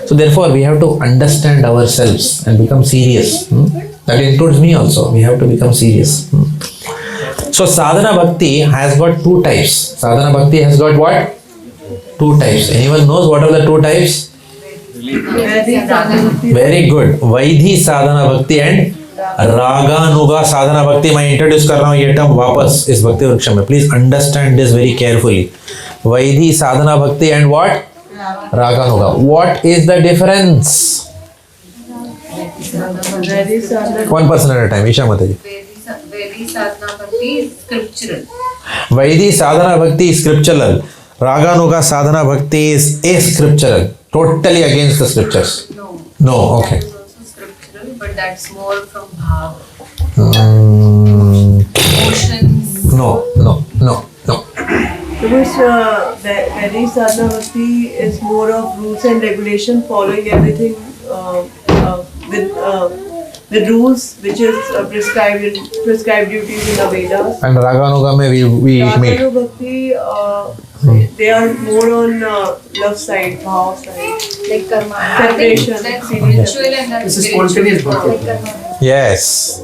Speaker 1: So therefore we have to understand ourselves and become serious. That includes me also. We have to become serious. So sadhana bhakti has got 2 types. Sadhana bhakti has got what? 2 types. Anyone knows what are the 2 types? Very good. Vaidhi sadhana bhakti and Raganuga sadhana bhakti. मैं introduce कर रहा हूँ ये term वापस इस भक्ति वृक्ष में. Please understand this very carefully. Vaidhi sadhana bhakti and what? Raganuga. What is the difference? One person at a time. Isha Mataji.
Speaker 4: Vaidhi sadhana bhakti is scriptural.
Speaker 1: Vaidhi sadhana bhakti is scriptural. Raganuga sadhana bhakti is ascriptural. Totally against the scriptures. No. Okay.
Speaker 4: That is also scriptural, but that's more from bhava. Emotions.
Speaker 1: No.
Speaker 3: Because the Vaidhi sadhana bhakti is more of rules and regulation, following everything with rules, which is prescribed duties in the Vedas.
Speaker 1: And Raganuga mein we meet.
Speaker 3: Raganuga bhakti, they are more on love side, bhav side.
Speaker 4: Like karma.
Speaker 3: Separation.
Speaker 4: That's spiritual and that's
Speaker 2: This is
Speaker 4: spiritual.
Speaker 2: spontaneous bhakti.
Speaker 4: Like karma.
Speaker 1: Yes.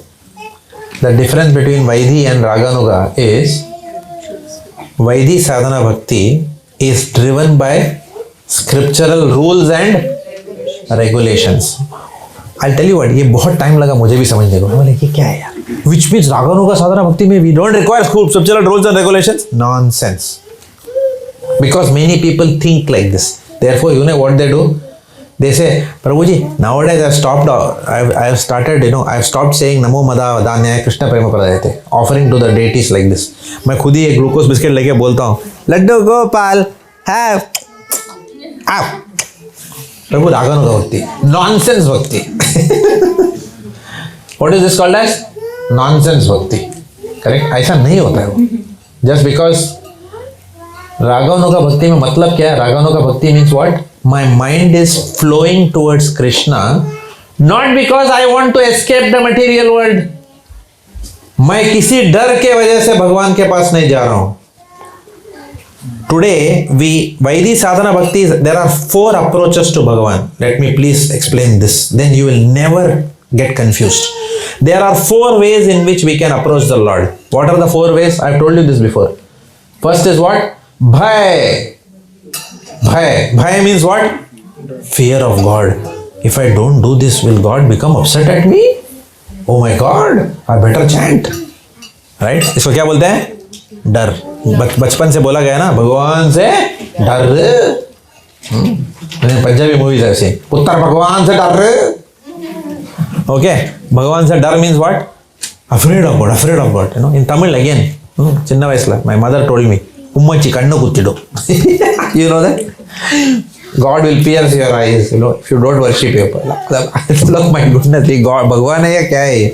Speaker 1: The difference between Vaidhi and Raganuga is Vaidhi sadhana bhakti is driven by scriptural rules and regulations. I'll tell you what, ये बहुत time लगा मुझे भी समझने को. मैं बोले ये क्या है यार? Which means Raganuga sadhana bhakti में we don't require scriptural rules and regulations? Nonsense. Because many people think like this. Therefore, you know what they do? They say, Prabhuji, nowadays I've stopped saying Namo Mada Danya Krishna Prema Pradayate, offering to the deities like this. मैं खुद ही एक glucose biscuit लेके बोलता हूँ, Laddu Gopal have प्रभु रागानुगा भक्ति, nonsense भक्ति. What is this called as? Nonsense भक्ति. Correct? ऐसा नहीं होता है वो. Just because रागानुगा भक्ति में मतलब क्या है? रागानुगा भक्ति means what? My mind is flowing towards Krishna, not because I want to escape the material world. मैं किसी डर के वजह से भगवान के पास नहीं जा रहा हूं. Today, Vaidhi sadhana bhakti, there are 4 approaches to Bhagavan. Let me please explain this. Then you will never get confused. There are 4 ways in which we can approach the Lord. What are the 4 ways? I have told you this before. First is what? Bhai. Bhai means what? Fear of God. If I don't do this, will God become upset at me? Oh my God, I better chant. Right? इसको क्या बोलते हैं? डर. बचपन से बोला गया ना, भगवान से डर. पंजाबी मूवीज ऐसे, पुत्र भगवान से डर. Okay, भगवान से डर means what? Afraid of God. You know, in Tamil again, చిన్న వయసులో my mother told me, Ummachi కన్ను కుత్తిడు. You know that? God will pierce your eyes, you know, if you don't worship him. Look, my goodness, God, भगवान है या क्या है ये?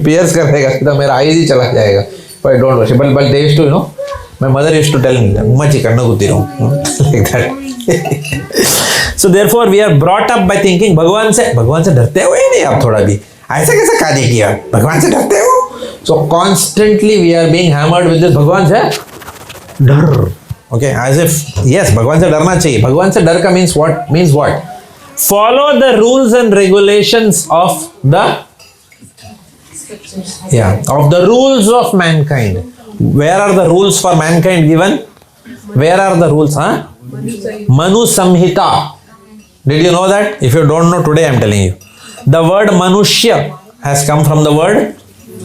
Speaker 1: Pierce करेगा, तो मेरा eyes ही चला जाएगा. But I don't worship. But they used to, you know, my mother used to tell me, उम्मची कन्नु कुत्तिरू, like that. So therefore, we are brought up by thinking, भगवान से डरते हो ही नहीं आप थोड़ा भी. ऐसा कैसा कार्य किया? भगवान से डरते हो? So constantly we are being hammered with this भगवान से डर. Okay, as if yes, भगवान से डरना चाहिए. भगवान से डर का means what? Follow the rules and regulations of the rules of mankind. Where are the rules for mankind given? Where are the rules? Manu Samhita. Did you know that? If you don't know, today I am telling you. The word Manushya has come from the word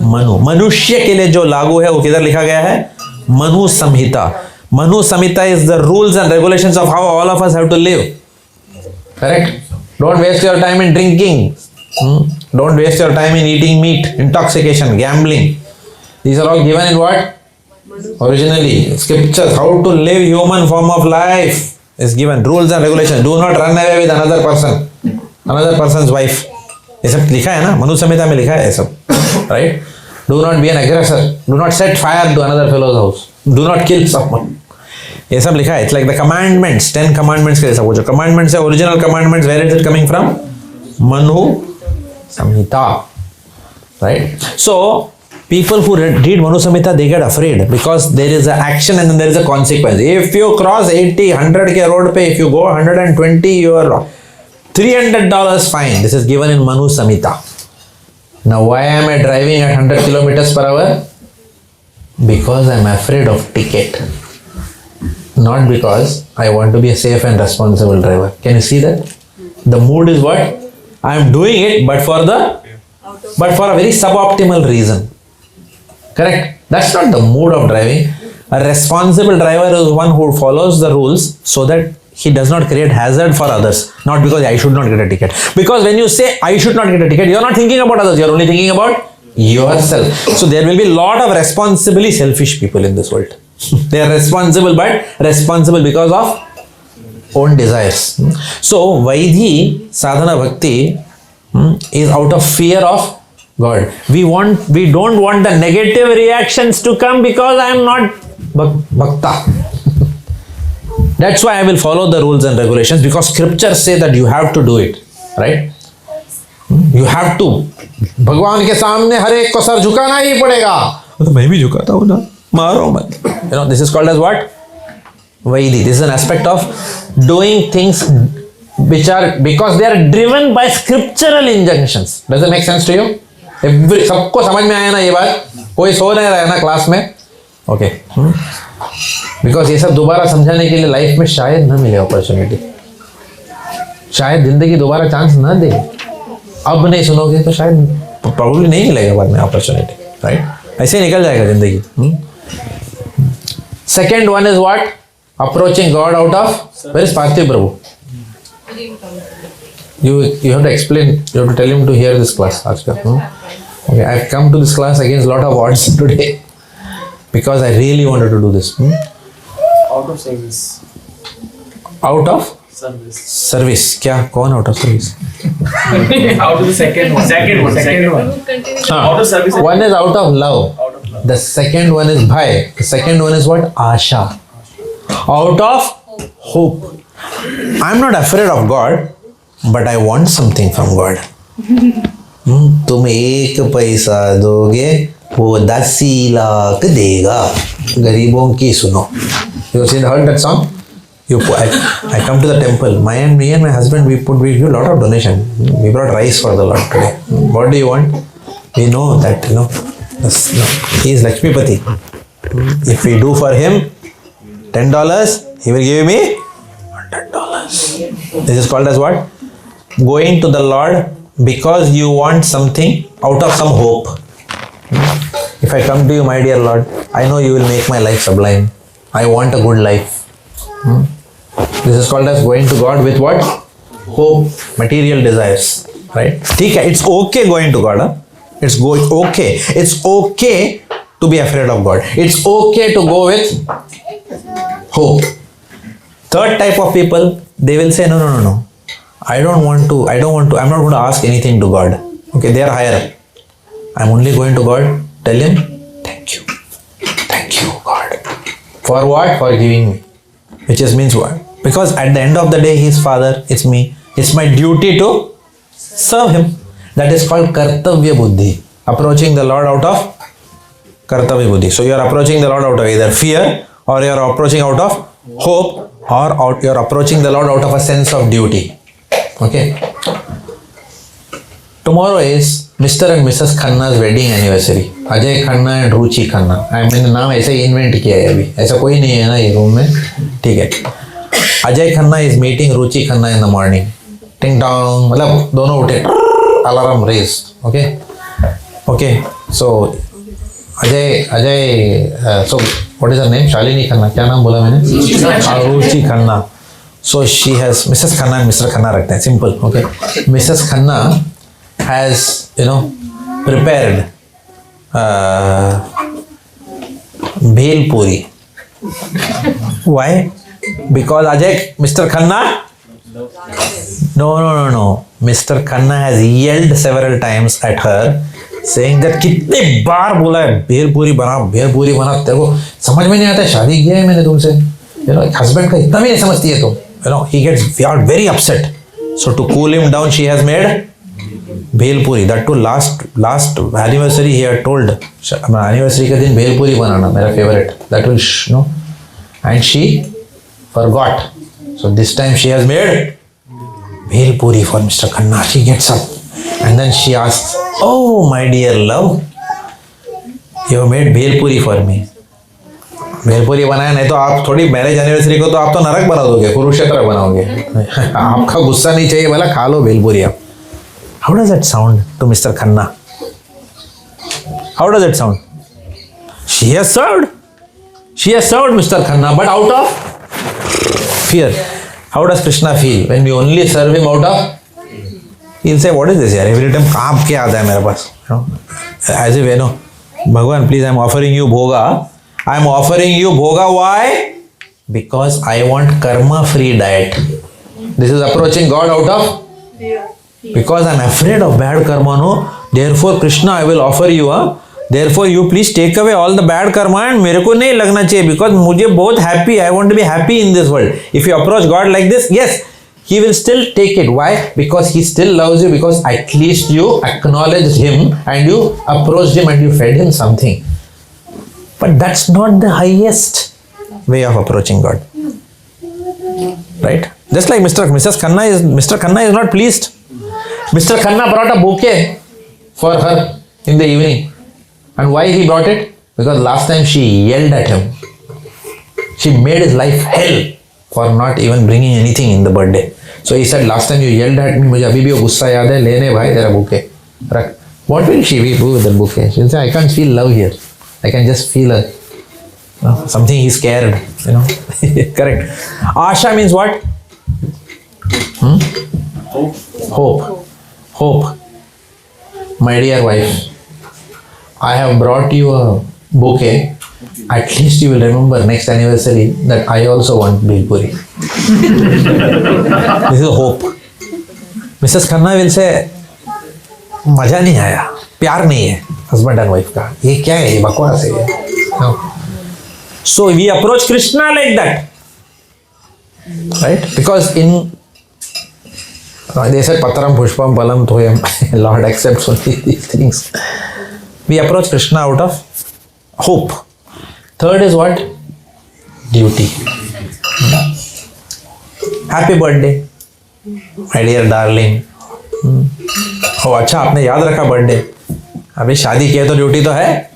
Speaker 1: Manu. मनुष्य के लिए जो लागू है वो किधर लिखा गया है? Manu Samhita. Manu Samhita is the rules and regulations of how all of us have to live. Correct? Don't waste your time in drinking. Don't waste your time in eating meat, intoxication, gambling. These are all given in what? Originally, scriptures, how to live human form of life is given. Rules and regulations. Do not run away with another person, another person's wife. ये सब लिखा है ना, मनु संहिता में लिखा है ये सब, right? Do not be an aggressor. Do not set fire to another fellow's house. Do not kill someone. ये सब लिखा है. It's like the commandments, 10 commandments के जैसा. वो जो commandments है, original commandments, where is it coming from? Manu Samhita, right? So people who read Manu Samhita, they get afraid because there is an action and then there is a consequence. If you cross 80, 100 के road पे, if you go 120, you are $300 fine. This is given in Manu Samhita. Now why am I driving at 100 kilometers per hour? Because I am afraid of ticket. Not because I want to be a safe and responsible driver. Can you see that? The mood is what? I am doing it but for a very suboptimal reason. Correct? That's not the mood of driving. A responsible driver is one who follows the rules so that he does not create hazard for others. Not because I should not get a ticket. Because when you say I should not get a ticket, you are not thinking about others. You are only thinking about yourself. So there will be a lot of responsibly selfish people in this world. They are responsible, but responsible because of own desires. So Vaidhi Sadhana Bhakti is out of fear of God. We don't want the negative reactions to come because I am not Bhakta. That's why I will follow the rules and regulations because scriptures say that you have to do it, right? You have to. भगवान के सामने हर एक को sir झुकाना ही पड़ेगा. तो मैं भी झुकाता हूँ ना, मारो मत. You know, this is called as what? Vaidhi. This is an aspect of doing things which are because they are driven by scriptural injunctions. Does it make sense to you? सबको समझ में आया ना ये बात? कोई सो नहीं रहा है ना क्लास में? Okay. बिकॉज ये सब दोबारा समझाने के लिए लाइफ में शायद ना मिले अपॉर्चुनिटी. शायद जिंदगी दोबारा चांस ना दे. अब नहीं सुनोगे तो शायद प्रॉब्लली नहीं मिलेगा बाद में अपॉर्चुनिटी, राइट? ऐसे निकल जाएगा जिंदगी. Second one is what? Approaching God out of where is पार्थिव प्रभु. You have to explain, you have to tell him to hear this class. Okay, I have come to this class against a lot of odds today because I really wanted to do this.
Speaker 2: Out of service.
Speaker 1: Out of
Speaker 2: Service.
Speaker 1: service. क्या? कौन out of service?
Speaker 2: Out of the second one. Second one. Out of service.
Speaker 1: One is out of love.
Speaker 2: Out of love.
Speaker 1: The second one is bhai. The second one is what? Asha. Out of hope. I'm not afraid of God, but I want something from God. तुम एक पैसा दोगे वो 10 लाख देगा. गरीबों की सुनो. You heard that song? I come to the temple. Me and my husband, we give a lot of donation. We brought rice for the Lord today. What do you want? We know that he is Lakshmipati. If we do for him $10, he will give me $100. This is called as what? Going to the Lord because you want something out of some hope. If I come to you, my dear Lord, I know you will make my life sublime. I want a good life. This is called as going to God with what? Hope, material desires, right? ठीक है, it's okay going to God. It's okay. It's okay to be afraid of God. It's okay to go with hope. Third type of people, they will say, no. I don't want to, I'm not going to ask anything to God. Okay, they are higher up. I'm only going to God, tell him, thank you, God. For what? For giving me. Which means what? Because at the end of the day, he is Father, it's me. It's my duty to serve him. That is called Kartavya Buddhi. Approaching the Lord out of Kartavya Buddhi. So you are approaching the Lord out of either fear, or you are approaching out of hope, or you are approaching the Lord out of a sense of duty. Okay. Tomorrow is Mr. and Mrs. Khanna's wedding anniversary. Ajay Khanna and Ruchi Khanna. मैंने नाम ऐसे ही invent किया है अभी. ऐसा कोई नहीं है ना ये रूम में. ठीक है. Ajay Khanna is meeting Ruchi Khanna in the morning. Ting dong. मतलब दोनों उठे. Alarm raised. Okay. So Ajay. So what is her name? Shalini Khanna. क्या नाम बोला मैंने? Ruchi Khanna. So she has Mrs. Khanna and Mr. Khanna रखते हैं. Simple. Okay. Mrs. Khanna has, prepared bhel puri. Why? Because Ajay, Mr. Khanna? No. Mr. Khanna has yelled several times at her, saying that कितने बार बोला है भेल पूरी बना तेरे को समझ में नहीं आता, शादी किया है मैंने तुमसे, हस्बैंड का इतना भी नहीं समझती है तुम. He gets very upset. So to cool him down, she has made भेल पूरी. That too last anniversary he had told, anniversary के दिन भेल पूरी बनाना मेरा favorite. That will and she forgot. So this time she has made भेल पूरी for Mr. Khanna. She gets up and then she asks, "Oh my dear love, you have made भेल पूरी for me." भेल पूरी बनाया, नहीं तो आप थोड़ी मैरिज एनिवर्सरी को तो आप तो नरक बना दोगे, कुरुक्षेत्र बनाओगे. आपका गुस्सा नहीं चाहिए, बोला खा लो भेल पूरी आप. How does that sound to Mr. Khanna? How does it sound? She has served Mr. Khanna, but out of fear. How does Krishna feel when we only serve him out of? He'll say, "What is this here? Every time काम क्या आता है मेरे पास?" As if Bhagwan, please, I'm offering you bhoga. I'm offering you bhoga. Why? Because I want karma-free diet. This is approaching God out of?
Speaker 3: Fear.
Speaker 1: Because I'm afraid of bad karma, no? Therefore, Krishna, I will offer you, therefore, you please take away all the bad karma and मेरे को नहीं लगना चाहिए, because मुझे बहुत happy, I want to be happy in this world. If you approach God like this, yes, He will still take it. Why? Because He still loves you, because at least you acknowledged Him and you approached Him and you fed Him something. But that's not the highest way of approaching God. Right? Just like Mr. Khanna is not pleased. Mr. Khanna brought a bouquet for her in the evening. And why he brought it? Because last time she yelled at him. She made his life hell for not even bringing anything in the birthday. So he said, "Last time you yelled at me, मुझे अभी भी वो गुस्सा याद है, लेने भाई तेरा bouquet. रख." What will she do with the bouquet? She'll say, "I can't feel love here. I can just feel something he's scared." Correct. Asha means what? Hope. My dear wife, I have brought you a bouquet. At least you will remember next anniversary that I also want bhel puri. This is hope. Mrs. Khanna will say, मजा नहीं आया, प्यार नहीं है husband and wife का, ये क्या है, ये बकवास है ये. So we approach Krishna like that, right? Because they said patram pushpam palam thoyam. Lord accepts only these things. We approach Krishna out of hope. Third is what? Duty. Happy birthday, my dear darling. अच्छा आपने याद रखा birthday. अभी शादी किया तो duty तो है,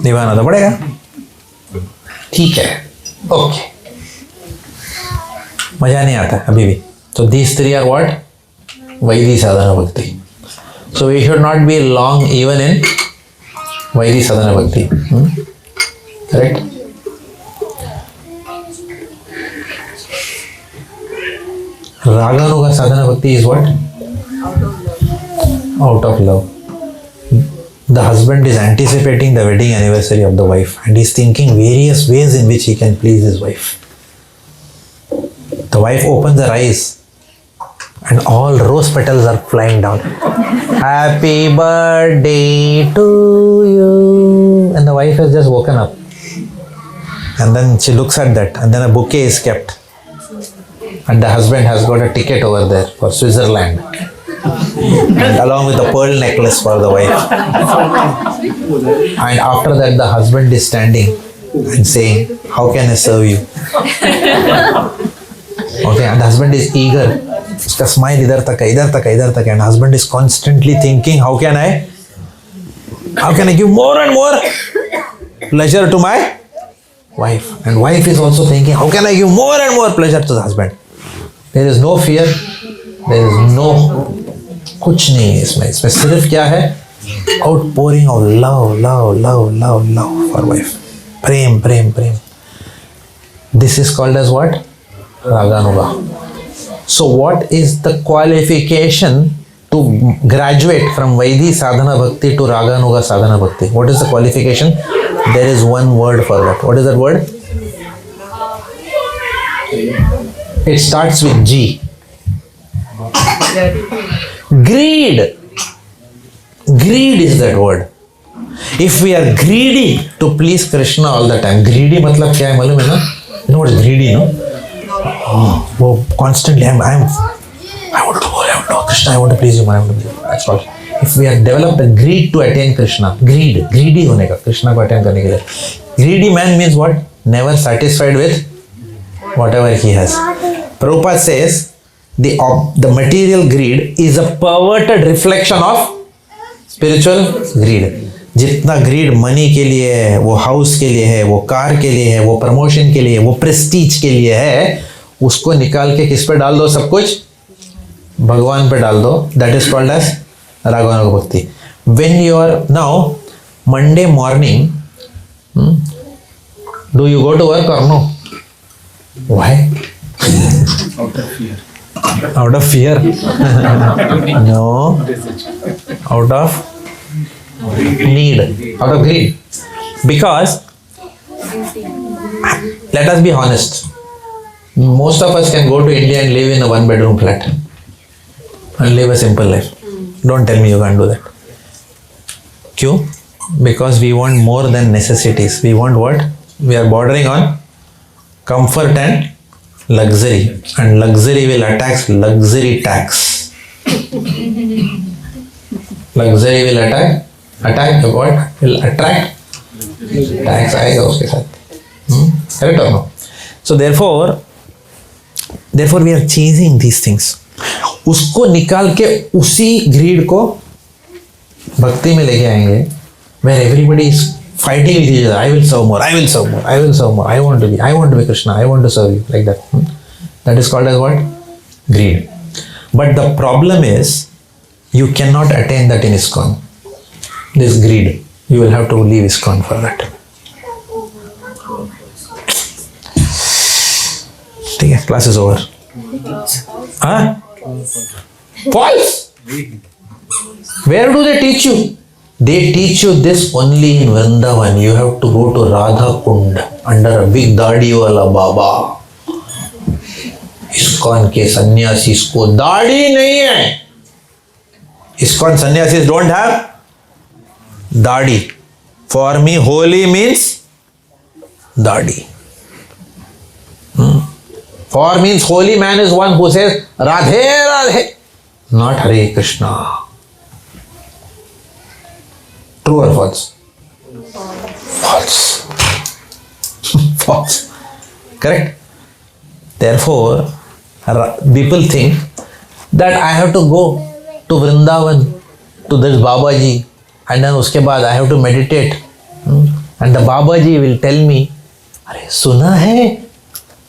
Speaker 1: निभाना तो पड़ेगा. ठीक है, ओके. मजा नहीं आता अभी भी. So these three are what? Vaidhi sadhana bhakti. So we should not be long even in Vaidhi sadhana bhakti. Correct? Raganuga sadhana bhakti is what? Out of love. The husband is anticipating the wedding anniversary of the wife and is thinking various ways in which he can please his wife. The wife opens her eyes and all rose petals are flying down. Happy birthday to you. And the wife has just woken up. And then she looks at that and then a bouquet is kept. And the husband has got a ticket over there for Switzerland. And along with a pearl necklace for the wife. And after that the husband is standing and saying, "How can I serve you?" Okay, and the husband is eager. उसका smile इधर तक है, and husband is constantly thinking, how can I give more and more pleasure to my wife? And wife is also thinking, how can I give more and more pleasure to the husband? There is no fear, there is no कुछ नहीं है इसमें सिर्फ क्या है? Outpouring of love for wife. Prem. This is called as what? Raganuga. So what is the qualification to graduate from Vaidhi sadhana bhakti to Raganuga sadhana bhakti? What is the qualification? There is one word for that. What is that word? It starts with G. Greed. Greed is that word. If we are greedy to please Krishna all the time, greedy मतलब क्या है मालूम है ना? You know what is greedy, no? वो constantly I want to Krishna, I want to please you, I want to please you. That's all. If we have developed a greed to attain Krishna, greedy होने का, Krishna को attain करने के लिए. Greedy man means what? Never satisfied with whatever he has. Prabhupada says the material greed is a perverted reflection of spiritual greed. जितना grid money के लिए है, वो हाउस के लिए है, वो कार के लिए है, वो प्रमोशन के लिए, वो प्रेस्टीज के लिए है, उसको निकाल के किस पे डाल दो? सब कुछ भगवान पे डाल दो. That is called as raganuga bhakti. When you are now Monday morning, do you go to work or no? Why? Out of fear. No. Out of need. Out of greed. Because let us be honest, most of us can go to India and live in a 1-bedroom flat and live a simple life. Don't tell me you can't do that. Kyun? Because we want more than necessities. We want what? We are bordering on comfort and luxury, and luxury will attack luxury tax. Luxury will attack what? Will attract tax आएगा उसके साथ. Correct or no? So therefore we are chasing these things. उसको निकाल के उसी greed को भक्ति में लेके आएंगे, where everybody is fighting with each other. I will serve more. I will serve more. I will serve more. I want to be Krishna. I want to serve you, like that. That is called as what? Greed. But the problem is, you cannot attain that in ISKCON. This greed, you will have to leave ISKCON for that. ठीक है, class is over. Huh? False. Where do they teach you? They teach you this only in Vrindavan. You have to go to Radha Kund under a big dadi wala Baba. ISKCON के सन्यासी को दाढ़ी नहीं है. ISKCON sannyasis don't have dadi. For me, holy means dadi. For means holy man is one who says Radhe Radhe, not Hare Krishna. True or false? False. False. Correct? Therefore, people think that I have to go to Vrindavan, to this Babaji, and then uske baad I have to meditate. And the Babaji will tell me, अरे सुना है,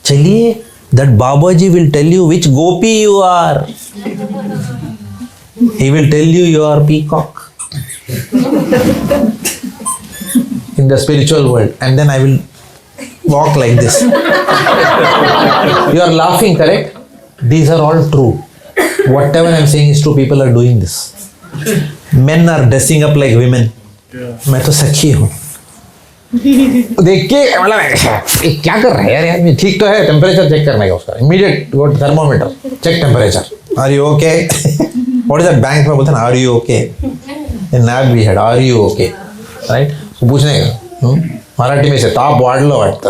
Speaker 1: चलिए, that Babaji will tell you which gopi you are. He will tell you are peacock in the spiritual world, and then I will walk like this. You are laughing, correct? These are all true. Whatever I am saying is true. People are doing this. Men are dressing up like women. मैं तो सखी हूँ. देख के मतलब क्या कर रहा है यार? ये ठीक तो है. टेम्परेचर चेक करना है उसका. Immediate go to thermometer, check temperature. Are you okay? What is that? Bank में बोलते हैं are you okay? In NAB we had are you okay, right? तो पूछने का मराठी में से ताप वाढलं वाटतं.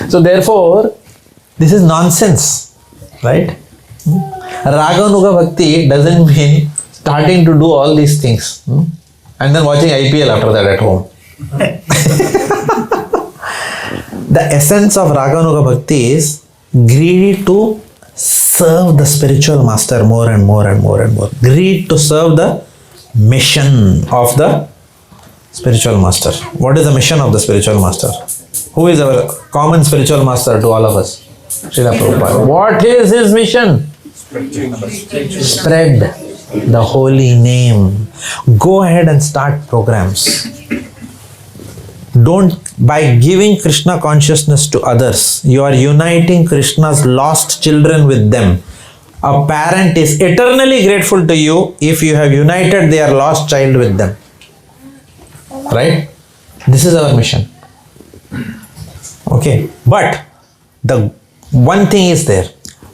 Speaker 1: So therefore, this is nonsense, right? Raganuga Bhakti doesn't mean starting to do all these things and then watching IPL after that at home. The essence of Raganuga Bhakti is greedy to serve the spiritual master more and more and more and more. Greed to serve the mission of the spiritual master. What is the mission of the spiritual master? Who is our common spiritual master to all of us? Srila Prabhupada. What is his mission? Spread the holy name. Go ahead and start programs. Don't, by giving Krishna consciousness to others, you are uniting Krishna's lost children with them. A parent is eternally grateful to you if you have united their lost child with them. Right? This is our mission. Okay. But the one thing is there.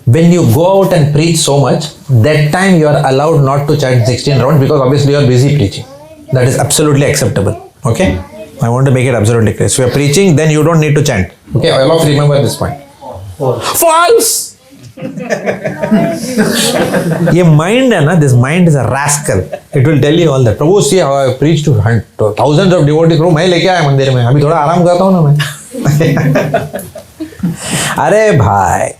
Speaker 1: When you go out and preach so much, that time you are allowed not to chant 16 rounds because obviously you are busy preaching. That is absolutely acceptable. Okay? I want to make it absolutely clear. So you are preaching, then you don't need to chant. Okay? All of you remember this point. False! ये mind है ना, this mind is a rascal. It will tell you all that. Prabhu see how I preached to thousands of devotees. प्रभु मैं लेके आया मंदिर में, अभी थोड़ा आराम करता हूँ ना मैं. अरे भाई,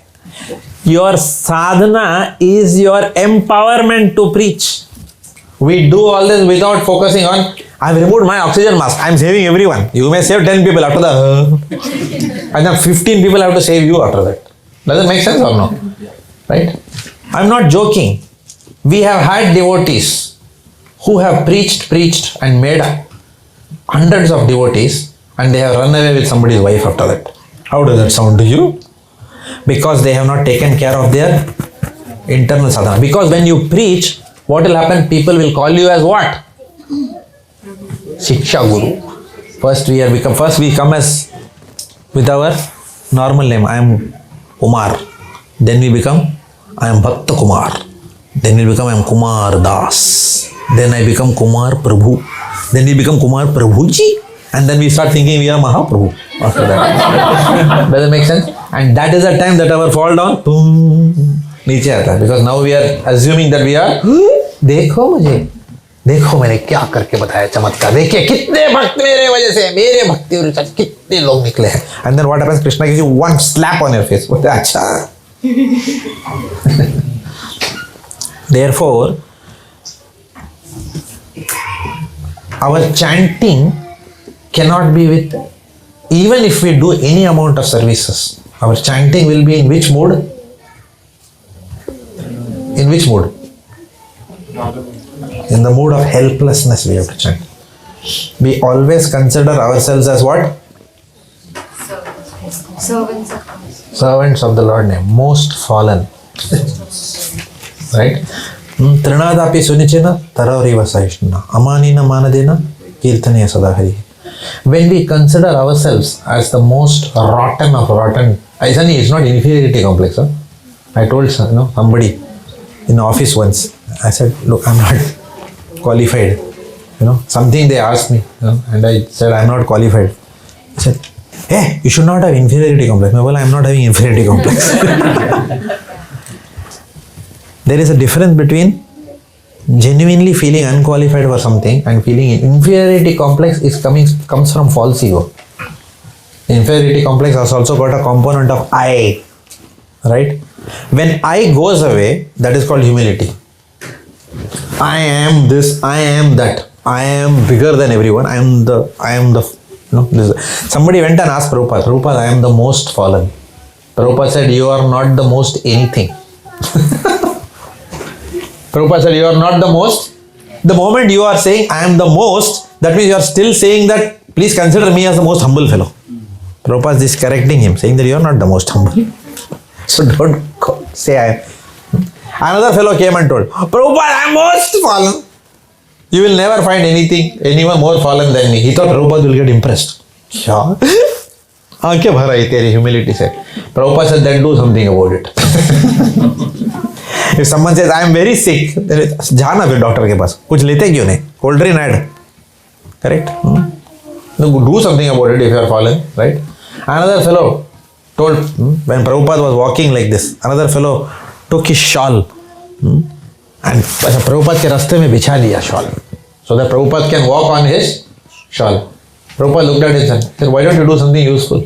Speaker 1: your sadhana is your empowerment to preach. We do all this without focusing on, I've removed my oxygen mask, I'm saving everyone. You may save 10 people after the and then 15 people have to save you after that. Does it make sense or no? Right? I'm not joking. We have had devotees who have preached and made hundreds of devotees and they have run away with somebody's wife after that. How does that sound to you? Because they have not taken care of their internal sadhana. Because when you preach, what will happen? People will call you as what? Shiksha Guru. First we come as with our normal name. I am Kumar. Then we become, I am Bhakta Kumar. Then we become, I am Kumar Das. Then I become Kumar Prabhu. Then we become Kumar Prabhuji. And then we start thinking we are Mahaprabhu after that. Does it make sense? And that is the time that our fall down, boom, नीचे आता है. Because now we are assuming that we are, देखो मुझे, देखो मैंने क्या करके बताया चमत्कार, देखिए कितने भक्त मेरे वजह से, मेरे भक्ति और कितने लोग निकले हैं. And then what happens? Krishna gives you one slap on your face. बोलते अच्छा. Therefore, our chanting cannot be with, even if we do any amount of services, our chanting will be in which mode? In which mode? In the mood of helplessness we have to chant. We always consider ourselves as what? Servants of the Lord name, most fallen. Right? Trinadapi sunichena taroriva saishna amanina manadena kirtaniya sadahari. When we consider ourselves as the most rotten of rotten, it's not inferiority complex. Huh? I told somebody in the office once, I said, look, I'm not qualified. Something they asked me, and I said, I'm not qualified. He said, hey, you should not have inferiority complex. Well, I'm not having inferiority complex. There is a difference between genuinely feeling unqualified for something and feeling inferiority complex comes from false ego. Inferiority complex has also got a component of I, right? When I goes away, that is called humility. I am this, I am that, I am bigger than everyone, I am the somebody went and asked Prabhupada, I am the most fallen. Prabhupada said, you are not the most anything. Prabhupada said, you are not the most. The moment you are saying, I am the most, that means you are still saying that, please consider me as the most humble fellow. Prabhupada is correcting him, saying that you are not the most humble. So don't say I am. Another fellow came and told, Prabhupada, I am most fallen. You will never find anyone more fallen than me. He thought Prabhupada will get impressed. Yeah. आंखें भर आई तेरी humility से. Prabhupada said, then do something about it. If someone says, I am very sick, then जाना फिर doctor के पास. कुछ लेते क्यों नहीं? Cold drink add. Correct? Do something about it if you are fallen, right? Another fellow told, when Prabhupada was walking like this, another fellow took his shawl and Prabhupada के रास्ते में बिछा लिया shawl, so that Prabhupada can walk on his shawl. Prabhupada looked at him and said, why don't you do something useful?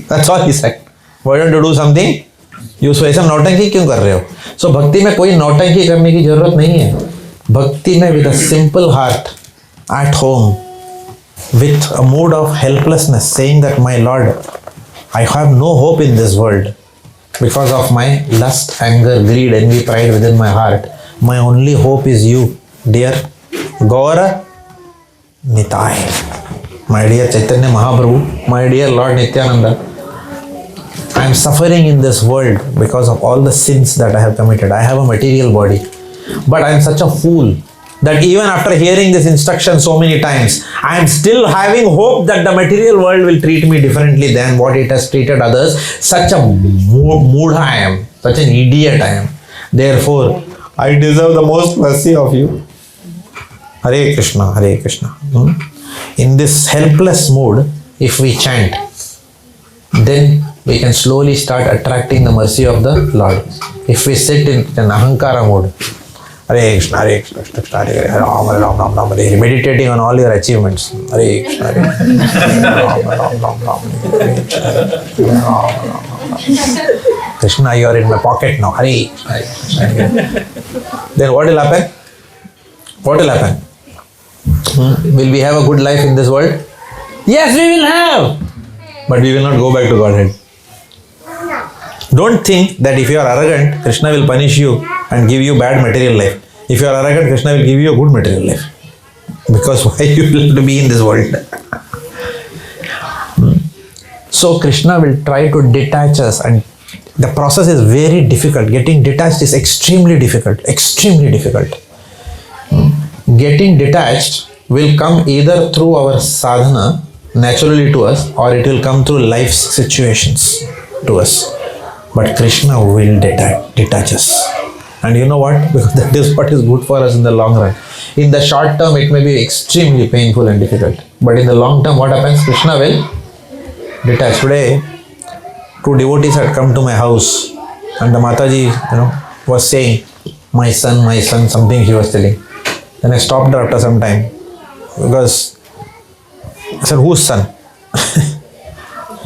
Speaker 1: That's all he said. Why don't you do something useful? ऐसा नौटंकी क्यों कर रहे हो? So भक्ति में कोई नौटंकी करने की जरूरत नहीं है. भक्ति में with a simple heart, at home, with a mood of helplessness, saying that my Lord, I have no hope in this world because of my lust, anger, greed, envy, pride within my heart. My only hope is you, dear Gaura Nitai. my dear Chaitanya Mahaprabhu, my dear Lord Nityananda, I am suffering in this world because of all the sins that I have committed. I have a material body, but I am such a fool that even after hearing this instruction so many times, I am still having hope that the material world will treat me differently than what it has treated others. Such a mood I am, such an idiot I am. Therefore, I deserve the most mercy of you. Hare Krishna, Hare Krishna. In this helpless mood, if we chant, then we can slowly start attracting the mercy of the Lord. If we sit in an ahankara mode, Hare Krishna, Hare Krishna, Krishna Krishna, Hare Hare, Ram Ram Ram Ram, Hare, meditating on all your achievements. Hare Krishna, Hare Krishna, Ram Ram Ram Ram, Hare Krishna, Ram Ram Ram. Krishna, you are in my pocket now. Hare Krishna, Hare Krishna. Then what will happen? What will happen? Will we have a good life in this world? Yes, we will have. But we will not go back to Godhead. Don't think that if you are arrogant, Krishna will punish you and give you bad material life. If you are arrogant, Krishna will give you a good material life. Because why you will have to be in this world? So Krishna will try to detach us, and the process is very difficult. Getting detached is extremely difficult. Extremely difficult. Getting detached will come either through our sadhana naturally to us, or it will come through life's situations to us. But Krishna will detach us. And you know what? Because that is what is good for us in the long run. In the short term, it may be extremely painful and difficult. But in the long term, what happens? Krishna will detach. Today, two devotees had come to my house, and the Mataji, was saying, my son, something she was telling. Then I stopped her after some time, because I said, whose son?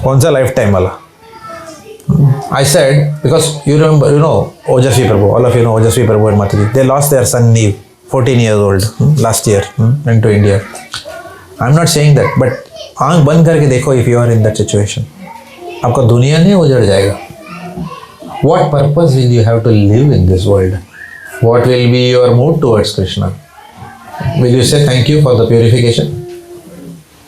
Speaker 1: Kaunsa lifetime wala? I said, because you remember, Ojasvi Prabhu, all of you know Ojasvi Prabhu and Mataji. They lost their son Neve, 14 years old, last year, went to India. I'm not saying that, but आँख बंद करके देखो if you are in that situation. आपका दुनिया नहीं उजड़ जाएगा. What purpose will you have to live in this world? What will be your mood towards Krishna? Will you say thank you for the purification?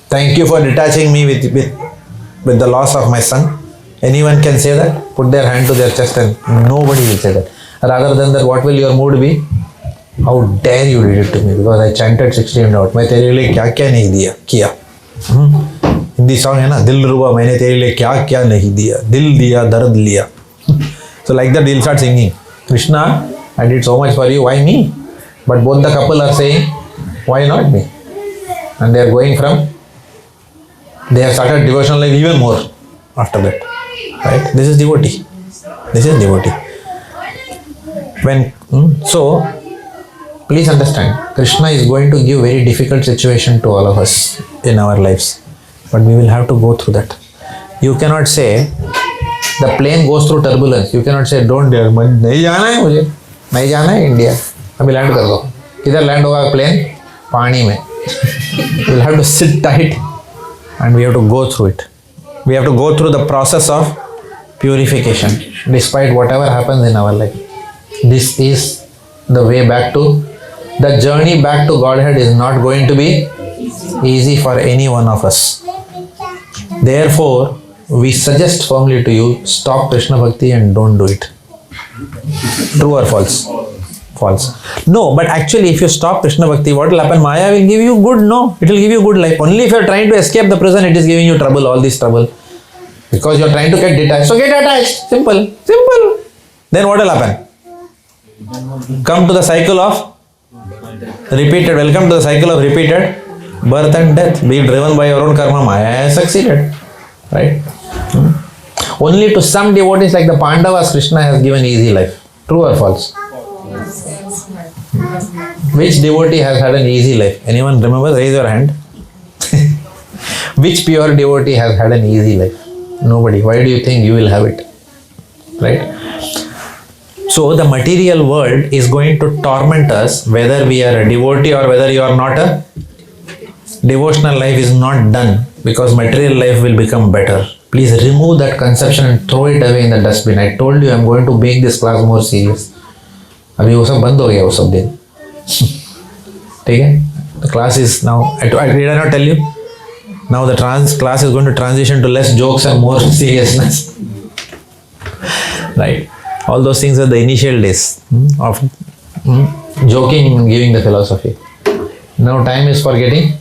Speaker 1: Thank you for detaching me with the loss of my son? Anyone can say that? Put their hand to their chest and nobody will say that. Rather than that, what will your mood be? How dare you did it to me, because I chanted 16 out. मैं तेरे लिए क्या क्या नहीं दिया किया. Hindi song है ना, दिल रुबा मैंने तेरे लिए क्या क्या नहीं दिया, दिल दिया दर्द लिया. So like that we'll start singing, Krishna, I did so much for you, why me? But both the couple are saying, why not me? And they are going from, they have started devotional life even more after that. Right? This is devotee. This is devotee. So, please understand, Krishna is going to give very difficult situation to all of us in our lives. But we will have to go through that. You cannot say, the plane goes through turbulence. You cannot say, don't dare, नहीं जाना है मुझे, नहीं जाना है India, अभी land कर दो. किधर लैंड होगा प्लेन? पानी में. We will have to sit tight and we have to go through it. We have to go through the process of purification despite whatever happens in our life. This is the way back to, the journey back to Godhead is not going to be easy for any one of us. Therefore, we suggest firmly to you, stop Krishna Bhakti and don't do it. True or false? False. No, but actually if you stop Krishna Bhakti, what will happen? Maya will give you good, no, it will give you good life. Only if you are trying to escape the prison, it is giving you trouble, all this trouble. Because you are trying to get detached. So get attached. Simple. Simple. Then what will happen? Come to the cycle of repeated, welcome to the cycle of repeated birth and death. Be driven by your own karma, Maya has succeeded. Right? Only to some devotees like the Pandavas, Krishna has given easy life. True or false? Which devotee has had an easy life? Anyone remember? Raise your hand. Which pure devotee has had an easy life? Nobody. Why do you think you will have it? Right? So the material world is going to torment us whether we are a devotee or whether you are not a. Devotional life is not done because material life will become better. Please remove that conception and throw it away in the dustbin. I told you I am going to make this class more serious. अभी वो सब बंद हो गया वो सब दिन. ठीक है? The class is now, did I not tell you? Now the class is going to transition to less jokes and more seriousness. Right? All those things are the initial days of joking and giving the philosophy. Now time is for getting,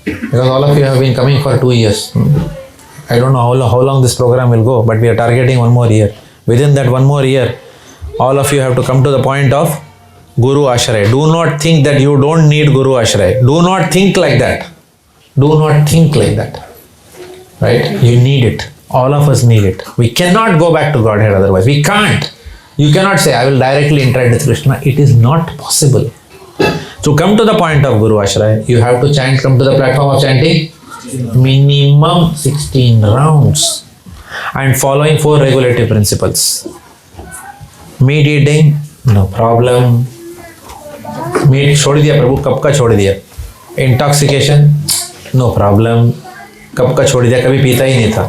Speaker 1: because all of you have been coming for 2 years. I don't know how long this program will go, but we are targeting 1 more year. Within that 1 more year, all of you have to come to the point of Guru Ashray. Do not think that you don't need Guru Ashray. Do not think like that. Do not think like that. Right? You need it. All of us need it. We cannot go back to Godhead otherwise. We can't. You cannot say, I will directly interact with Krishna. It is not possible. To come to the point of Guru Ashray, you have to come to the platform of chanting minimum 16 rounds and following 4 regulative principles. Meat eating, no problem. Meat छोड़ दिया प्रभु, कब का छोड़ दिया? Intoxication, no problem. कब का छोड़ दिया, कभी पीता ही नहीं था.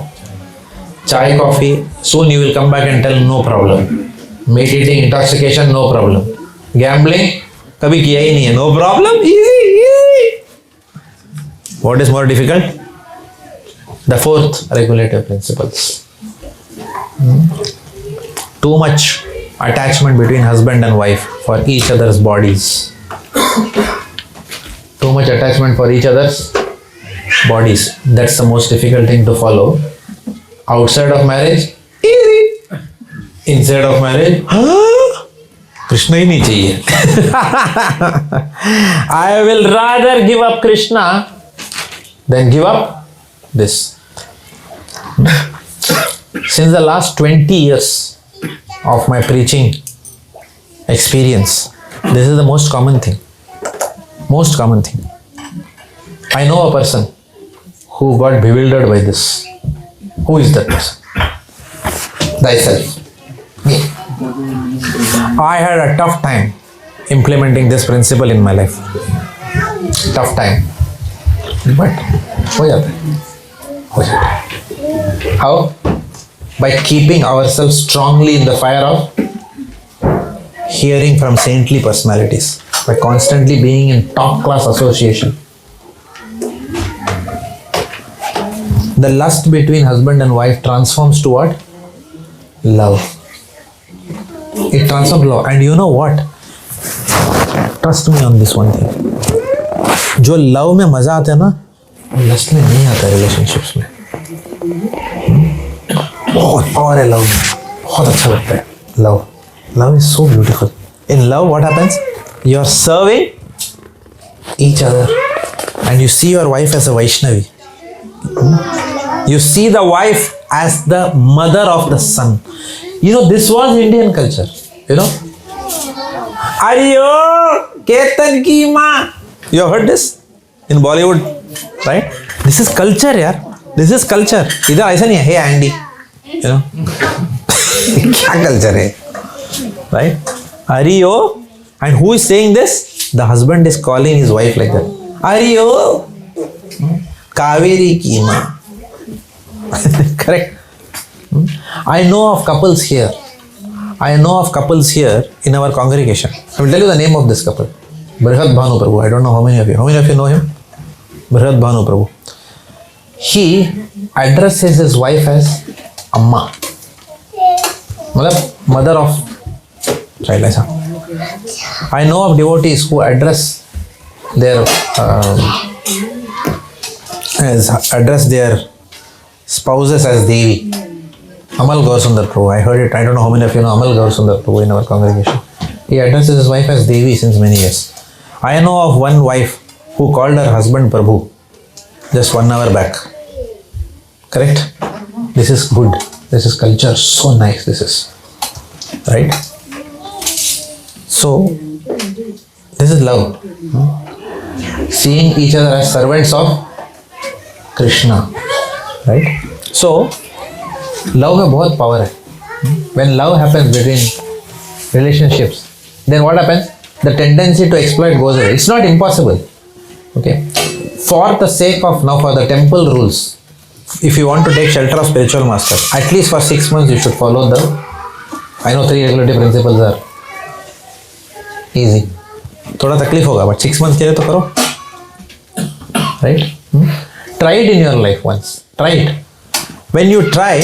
Speaker 1: Chai, coffee, soon you will come back and tell no problem. Meat eating, intoxication, no problem. Gambling, कभी किया ही नहीं है, no problem, easy. What is more difficult? The 4th regulative principles. Too much attachment between husband and wife for each other's bodies. Too much attachment for each other's bodies. That's the most difficult thing to follow. Outside of marriage, easy. Inside of marriage, Krishna ही नहीं चाहिए. I will rather give up Krishna than give up this. Since the last 20 years of my preaching experience, this is the most common thing. Most common thing. I know a person who got bewildered by this. Who is that person? Thyself. Me. I had a tough time implementing this principle in my life. Tough time. But हो जाता है. हो जाता है. How? By keeping ourselves strongly in the fire of hearing from saintly personalities. By constantly being in top class association. The lust between husband and wife transforms to what? Love. It transforms love. And you know what? Trust me on this one thing. जो love में मजा आता है ना, lust में नहीं आता relationships में. बहुत पावर है लव में, बहुत अच्छा लगता है. Love is so beautiful. In love what happens? You are serving each other and you see your wife as a Vaishnavi. You see the wife as the mother of the son. You know, this was Indian culture. You know? Ariyo, Ketan ki maa. You have heard this in Bollywood, right? This is culture, yaar. This is culture. इधर ऐसा नहीं है. Hey Andy, you know? क्या culture है? Right? Ariyo, and who is saying this? The husband is calling his wife like that. Ariyo, Kaveri ki maa. Correct. I know of couples here. I know of couples here in our congregation. I will tell you the name of this couple. Brihad Bhanu Prabhu. I don't know how many of you. How many of you know him? Brihad Bhanu Prabhu. He addresses his wife as Amma. Mother of child. ऐसा. I know of devotees who address their spouses as Devi. Amal Gaurasundar Prabhu. I heard it. I don't know how many of you know Amal Gaurasundar Prabhu in our congregation. He addresses his wife as Devi since many years. I know of one wife who called her husband Prabhu just 1 hour back. Correct? This is good. This is culture. So nice this is. Right? So, this is love. Seeing each other as servants of Krishna. Right? So, love में बहुत power है. When love happens between relationships, then what happens? The tendency to exploit goes away. It's not impossible. Okay? For the sake of now, for the temple rules, if you want to take shelter of spiritual master, at least for 6 months you should follow the, I know 3 regulative principles are easy. थोड़ा तकलीफ होगा, but 6 months के लिए तो करो. Right? try it in your life once. Try it. When you try,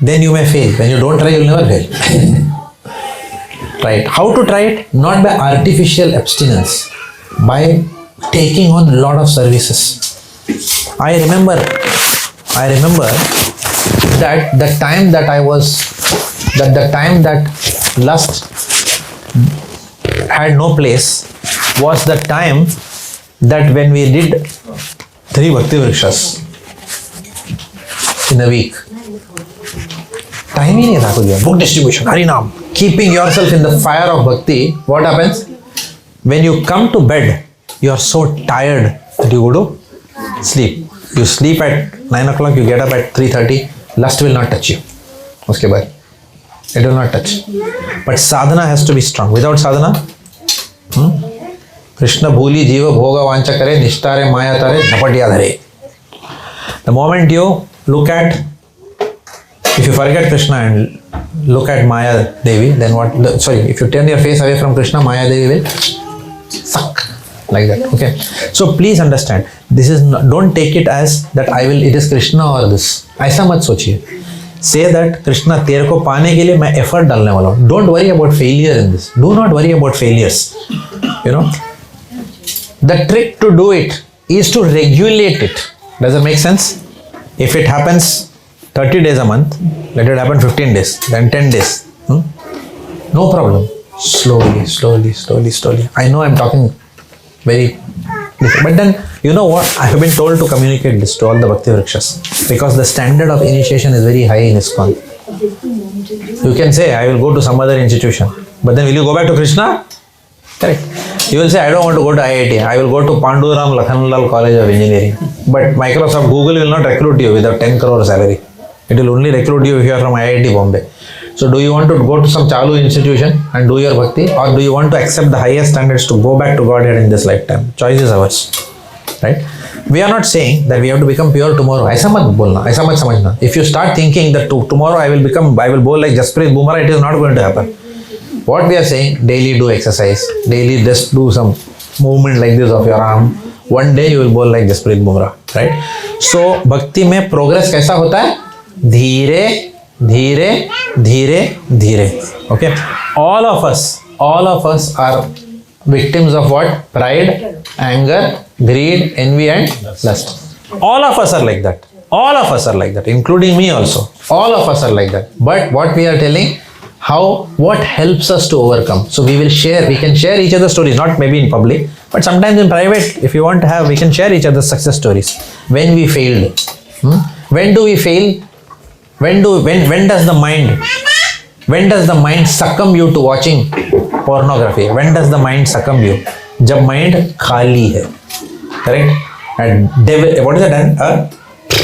Speaker 1: then you may fail. When you don't try, you'll never fail. Try it. How to try it? Not by artificial abstinence, by taking on a lot of services. I remember that the time that lust had no place was the time that when we did 3 Bhakti Vrikshas in a week. Time ही नहीं था कुछ, book distribution, Hari Naam, keeping yourself in the fire of bhakti. What happens? When you come to bed, you are so tired that you go to sleep. You sleep at 9 o'clock, you get up at 3:30, lust will not touch you. उसके बाद it will not touch. But sadhana has to be strong. Without sadhana, Krishna भूली जीव भोग वांछा करे, निष्ठारे माया तारे, झपटिया धरे. The moment you look at, if you forget Krishna and look at Maya Devi, then what? If you turn your face away from Krishna, Maya Devi will suck like that. Okay. So please understand, this is not, don't take it as that it is Krishna or this. ऐसा मत सोचिए. Say that Krishna तेरे को पाने के लिए मैं effort डालने वाला हूँ. Don't worry about failure in this. Do not worry about failures. You know, the trick to do it is to regulate it. Does it make sense? If it happens 30 days a month, let it happen 15 days, then 10 days. No problem. Slowly. I know I'm talking very different, but then you know what? I have been told to communicate this to all the Bhakti Vrikshas because the standard of initiation is very high in ISKCON. You can say, I will go to some other institution, but then will you go back to Krishna? Correct. You will say, I don't want to go to IIT. I will go to Panduram Lakhanlal College of Engineering. But Microsoft, Google will not recruit you with a 10 crore salary. It will only recruit you if you are from IIT Bombay. So do you want to go to some Chalu institution and do your bhakti, or do you want to accept the highest standards to go back to Godhead in this lifetime? Choice is ours. Right? We are not saying that we have to become pure tomorrow. ऐसा मत बोलना, ऐसा मत समझना. If you start thinking that tomorrow I will bowl like Jasprit Bumrah, it is not going to happen. What we are saying, daily do exercise, daily just do some movement like this of your arm. One day you will bowl like Jasprit Bumrah, right? So bhakti में progress कैसा होता है? धीरे धीरे. Okay? All of us are victims of what? Pride, anger, greed, envy and lust. All of us are like that. Including me also. All of us are like that. But what we are telling, what helps us to overcome. So we can share each other's stories, not maybe in public, but sometimes in private, if you want to have, we can share each other's success stories. When we failed. When do we fail? When does the mind succumb you to watching pornography? When does the mind succumb you? जब mind खाली है. Correct? And what is that?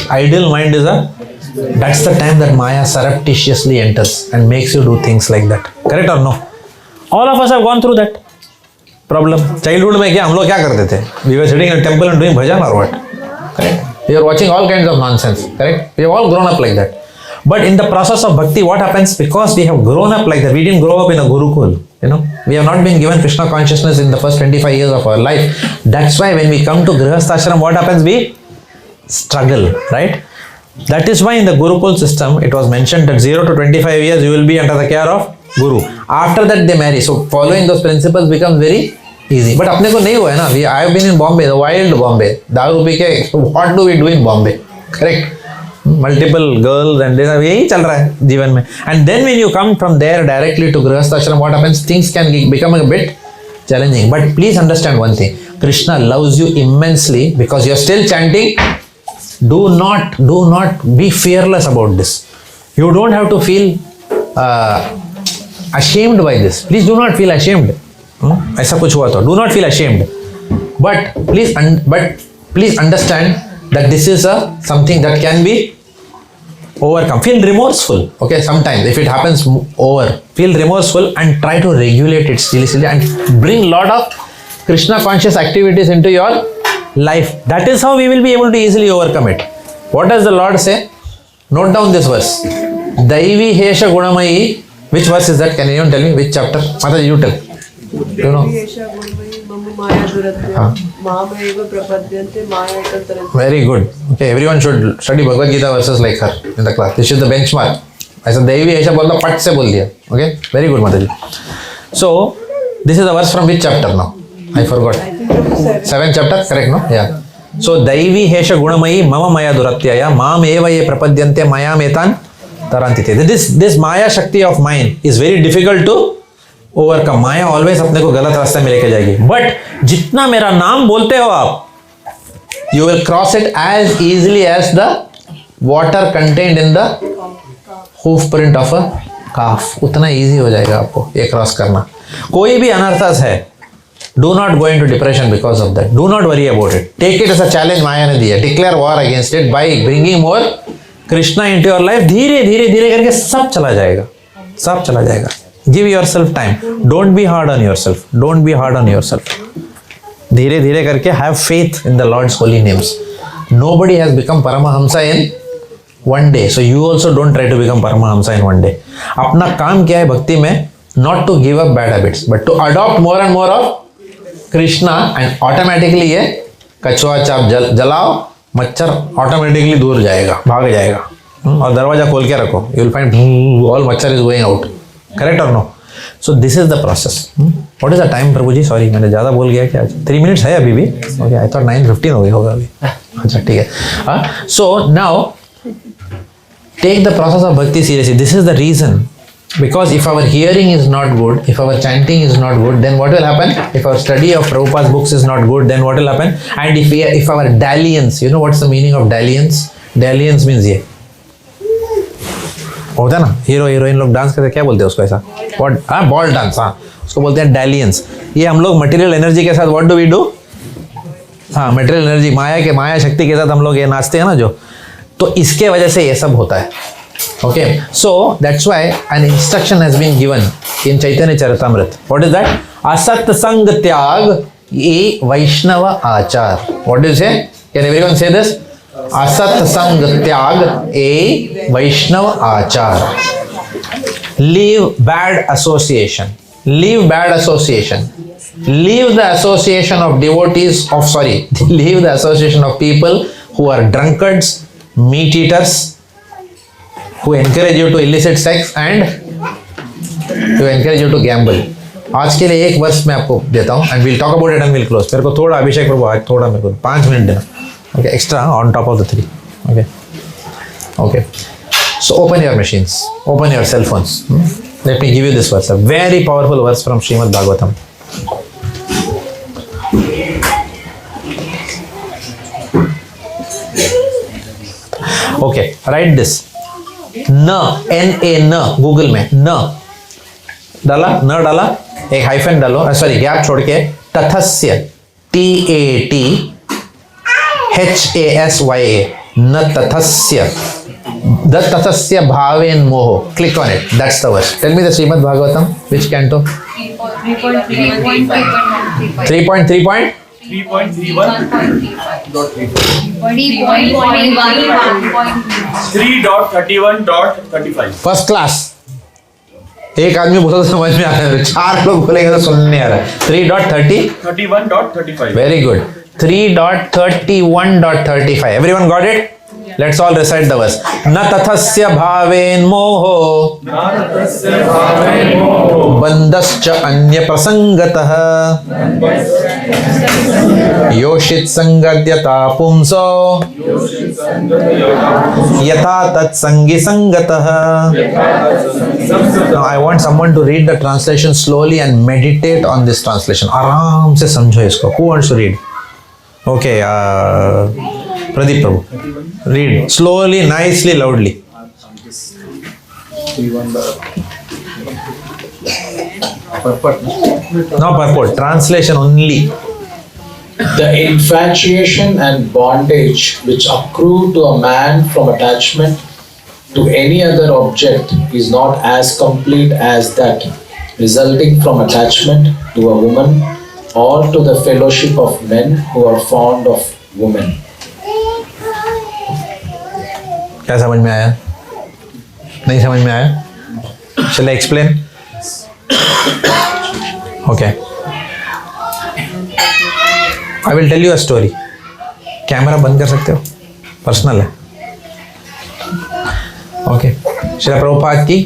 Speaker 1: Ideal mind is that's the time that Maya surreptitiously enters and makes you do things like that. Correct or no? All of us have gone through that problem. Childhood में क्या हम लोग क्या करते थे? We were sitting in a temple and doing bhajan or what? Correct? We are watching all kinds of nonsense. Correct? We have all grown up like that. But in the process of bhakti, what happens? Because we have grown up like that, we didn't grow up in a gurukul. You know, we have not been given Krishna consciousness in the first 25 years of our life. That's why when we come to Grihasthashram, what happens? We struggle, right? That is why in the Gurukul system, it was mentioned that 0 to 25 years you will be under the care of Guru. After that they marry. So following those principles becomes very easy. But अपने को नहीं हुआ है ना. I have been in Bombay, the wild Bombay. दारू P के, what do we do in Bombay? Correct? Multiple girls and यही चल रहा है जीवन में. And then when you come from there directly to Grihasthashram, what happens? Things can become a bit challenging. But please understand one thing. Krishna loves you immensely because you are still chanting. Do not be fearless about this. You don't have to feel ashamed by this. Please do not feel ashamed. ऐसा कुछ हुआ तो do not feel ashamed. But please understand that this is something that can be overcome. Feel remorseful. Okay, sometimes if it happens feel remorseful and try to regulate it slowly and bring lot of Krishna conscious activities into your life. That is how we will be able to easily overcome it. What does the Lord say? Note down this verse. Daivi Hesha Gunamayi. Which verse is that? Can anyone tell me? Which chapter? Mataji, you tell. You know.
Speaker 3: Daivi Hesha Gunamayi Mama Maya Duratya. मामेव प्रपद्यन्ते माया तंत्रं.
Speaker 1: Very good. Okay, everyone should study Bhagavad Gita verses like her in the class. This is the benchmark. ऐसा दैवी ऐसा बोलता पट से बोल दिया. Okay, very good माताजी. So this is the verse from which chapter now? I forgot. 7th chapter, correct no? Yeah. So दैवी हेश गुणमयी मम मया दुरत्यया माम एव ये प्रपद्यन्ते मयाम एतान तरन्ति ते. This माया शक्ति of mine is very difficult to overcome. Maya always अपने को गलत रास्ते में लेके जाएगी. But जितना मेरा नाम बोलते हो आप, you will cross it as easily as the water contained in the hoof print of a calf. उतना easy हो जाएगा आपको ये क्रॉस करना. कोई भी अनर्थस है, do not go into depression because of that. Do not worry about it. Take it as a challenge माया ने दिया. Declare war against it by bringing more Krishna into your life. धीरे धीरे धीरे करके सब चला जाएगा, सब चला जाएगा. Give yourself time. Don't be hard on yourself. Don't be hard on yourself. धीरे धीरे करके have faith in the Lord's holy names. Nobody has become Paramahamsa in one day. So you also don't try to become Paramahamsa in one day. अपना काम क्या है भक्ति में? Not to give up bad habits, but to adopt more and more of Krishna, and automatically ये कछुआ चाप जलाओ, मच्छर ऑटोमेटिकली दूर जाएगा, भाग जाएगा. और दरवाजा खोल के रखो. You will find all मच्छर is going out. Correct or no? So this is the process. What is the time Prabhu ji? Sorry मैंने ज़्यादा बोल गया क्या? 3 minutes है अभी भी? Okay, I thought 9:15 हो गया होगा अभी. अच्छा ठीक है. So now take the process of bhakti seriously. This is the reason. Because if our hearing is not good, if our chanting is not good, then what will happen? If our study of Prabhupada's books is not good, then what will happen? And if our dalliance, you know what's the meaning of dalliance? Dalliance means ये होता है ना, hero heroine लोग dance करते क्या बोलते हैं उसको ऐसा? What? हाँ, बॉल डांस. हाँ, उसको बोलते हैं dalliance. ये हम लोग मटेरियल एनर्जी के साथ what do we do? हाँ, मटेरियल एनर्जी माया शक्ति के साथ हम लोग ये नाचते हैं ना जो, तो इसके वजह से ये सब होता है. Okay, so that's why an instruction has been given in Chaitanya Charitamrita. What is that? Asat sang tyag e Vaishnava achar. What is it? Can everyone say this? Asat sang tyag e Vaishnava achar. Leave bad association. Leave bad association. Leave the association of devotees of leave the association of people who are drunkards, meat eaters, who encourage you to illicit sex and who encourage you to gamble. आज के लिए एक वर्ष मैं आपको देता हूँ and we'll talk about it and we'll close. मेरे को थोड़ा अभिषेक प्रभु आज थोड़ा मेरे को 5 मिनट देना. Okay, extra on top of the 3. Okay. Okay. So open your machines, open your cell phones. Let me give you this verse, a very powerful verse from Srimad Bhagavatam. Okay, write this. न N-A न Google में न डाला, न डाला, एक hyphen डालो, sorry gap छोड़ के, तथस्य TATHASYA न तथस्य, द तथस्य भावेन मोहो. Click on it. That's the verse. Tell me the Srimad Bhagavatam. Which canto? 3.3.
Speaker 2: 3.31.35.
Speaker 1: First class. एक आदमी बोला तो समझ में आ रहा है, 4 लोग बोलेंगे तो सुनने नहीं आ रहा है.
Speaker 2: 31.35.
Speaker 1: Very good. 3.31.35. Everyone got it? Let's all recite the verse. न तथस्य भावेन मोहो बंधश्च अन्य प्रसंगतः योषित संगद्यता पुंसो यथा तत्संगी संगतः. Now I want someone to read the translation slowly and meditate on this translation. आराम से समझो इसको. Who wants to read? Okay, Pradeep Prabhu. Read slowly, nicely, loudly. No purport, translation only.
Speaker 5: The infatuation and bondage which accrue to a man from attachment to any other object is not as complete as that resulting from attachment to a woman or to the fellowship of men who are fond of women.
Speaker 1: क्या समझ में आया? नहीं समझ में आया? Shall I explain? Okay. I will tell you a story. Camera बंद कर सकते हो, पर्सनल है. ओके. श्रील प्रभुपाद की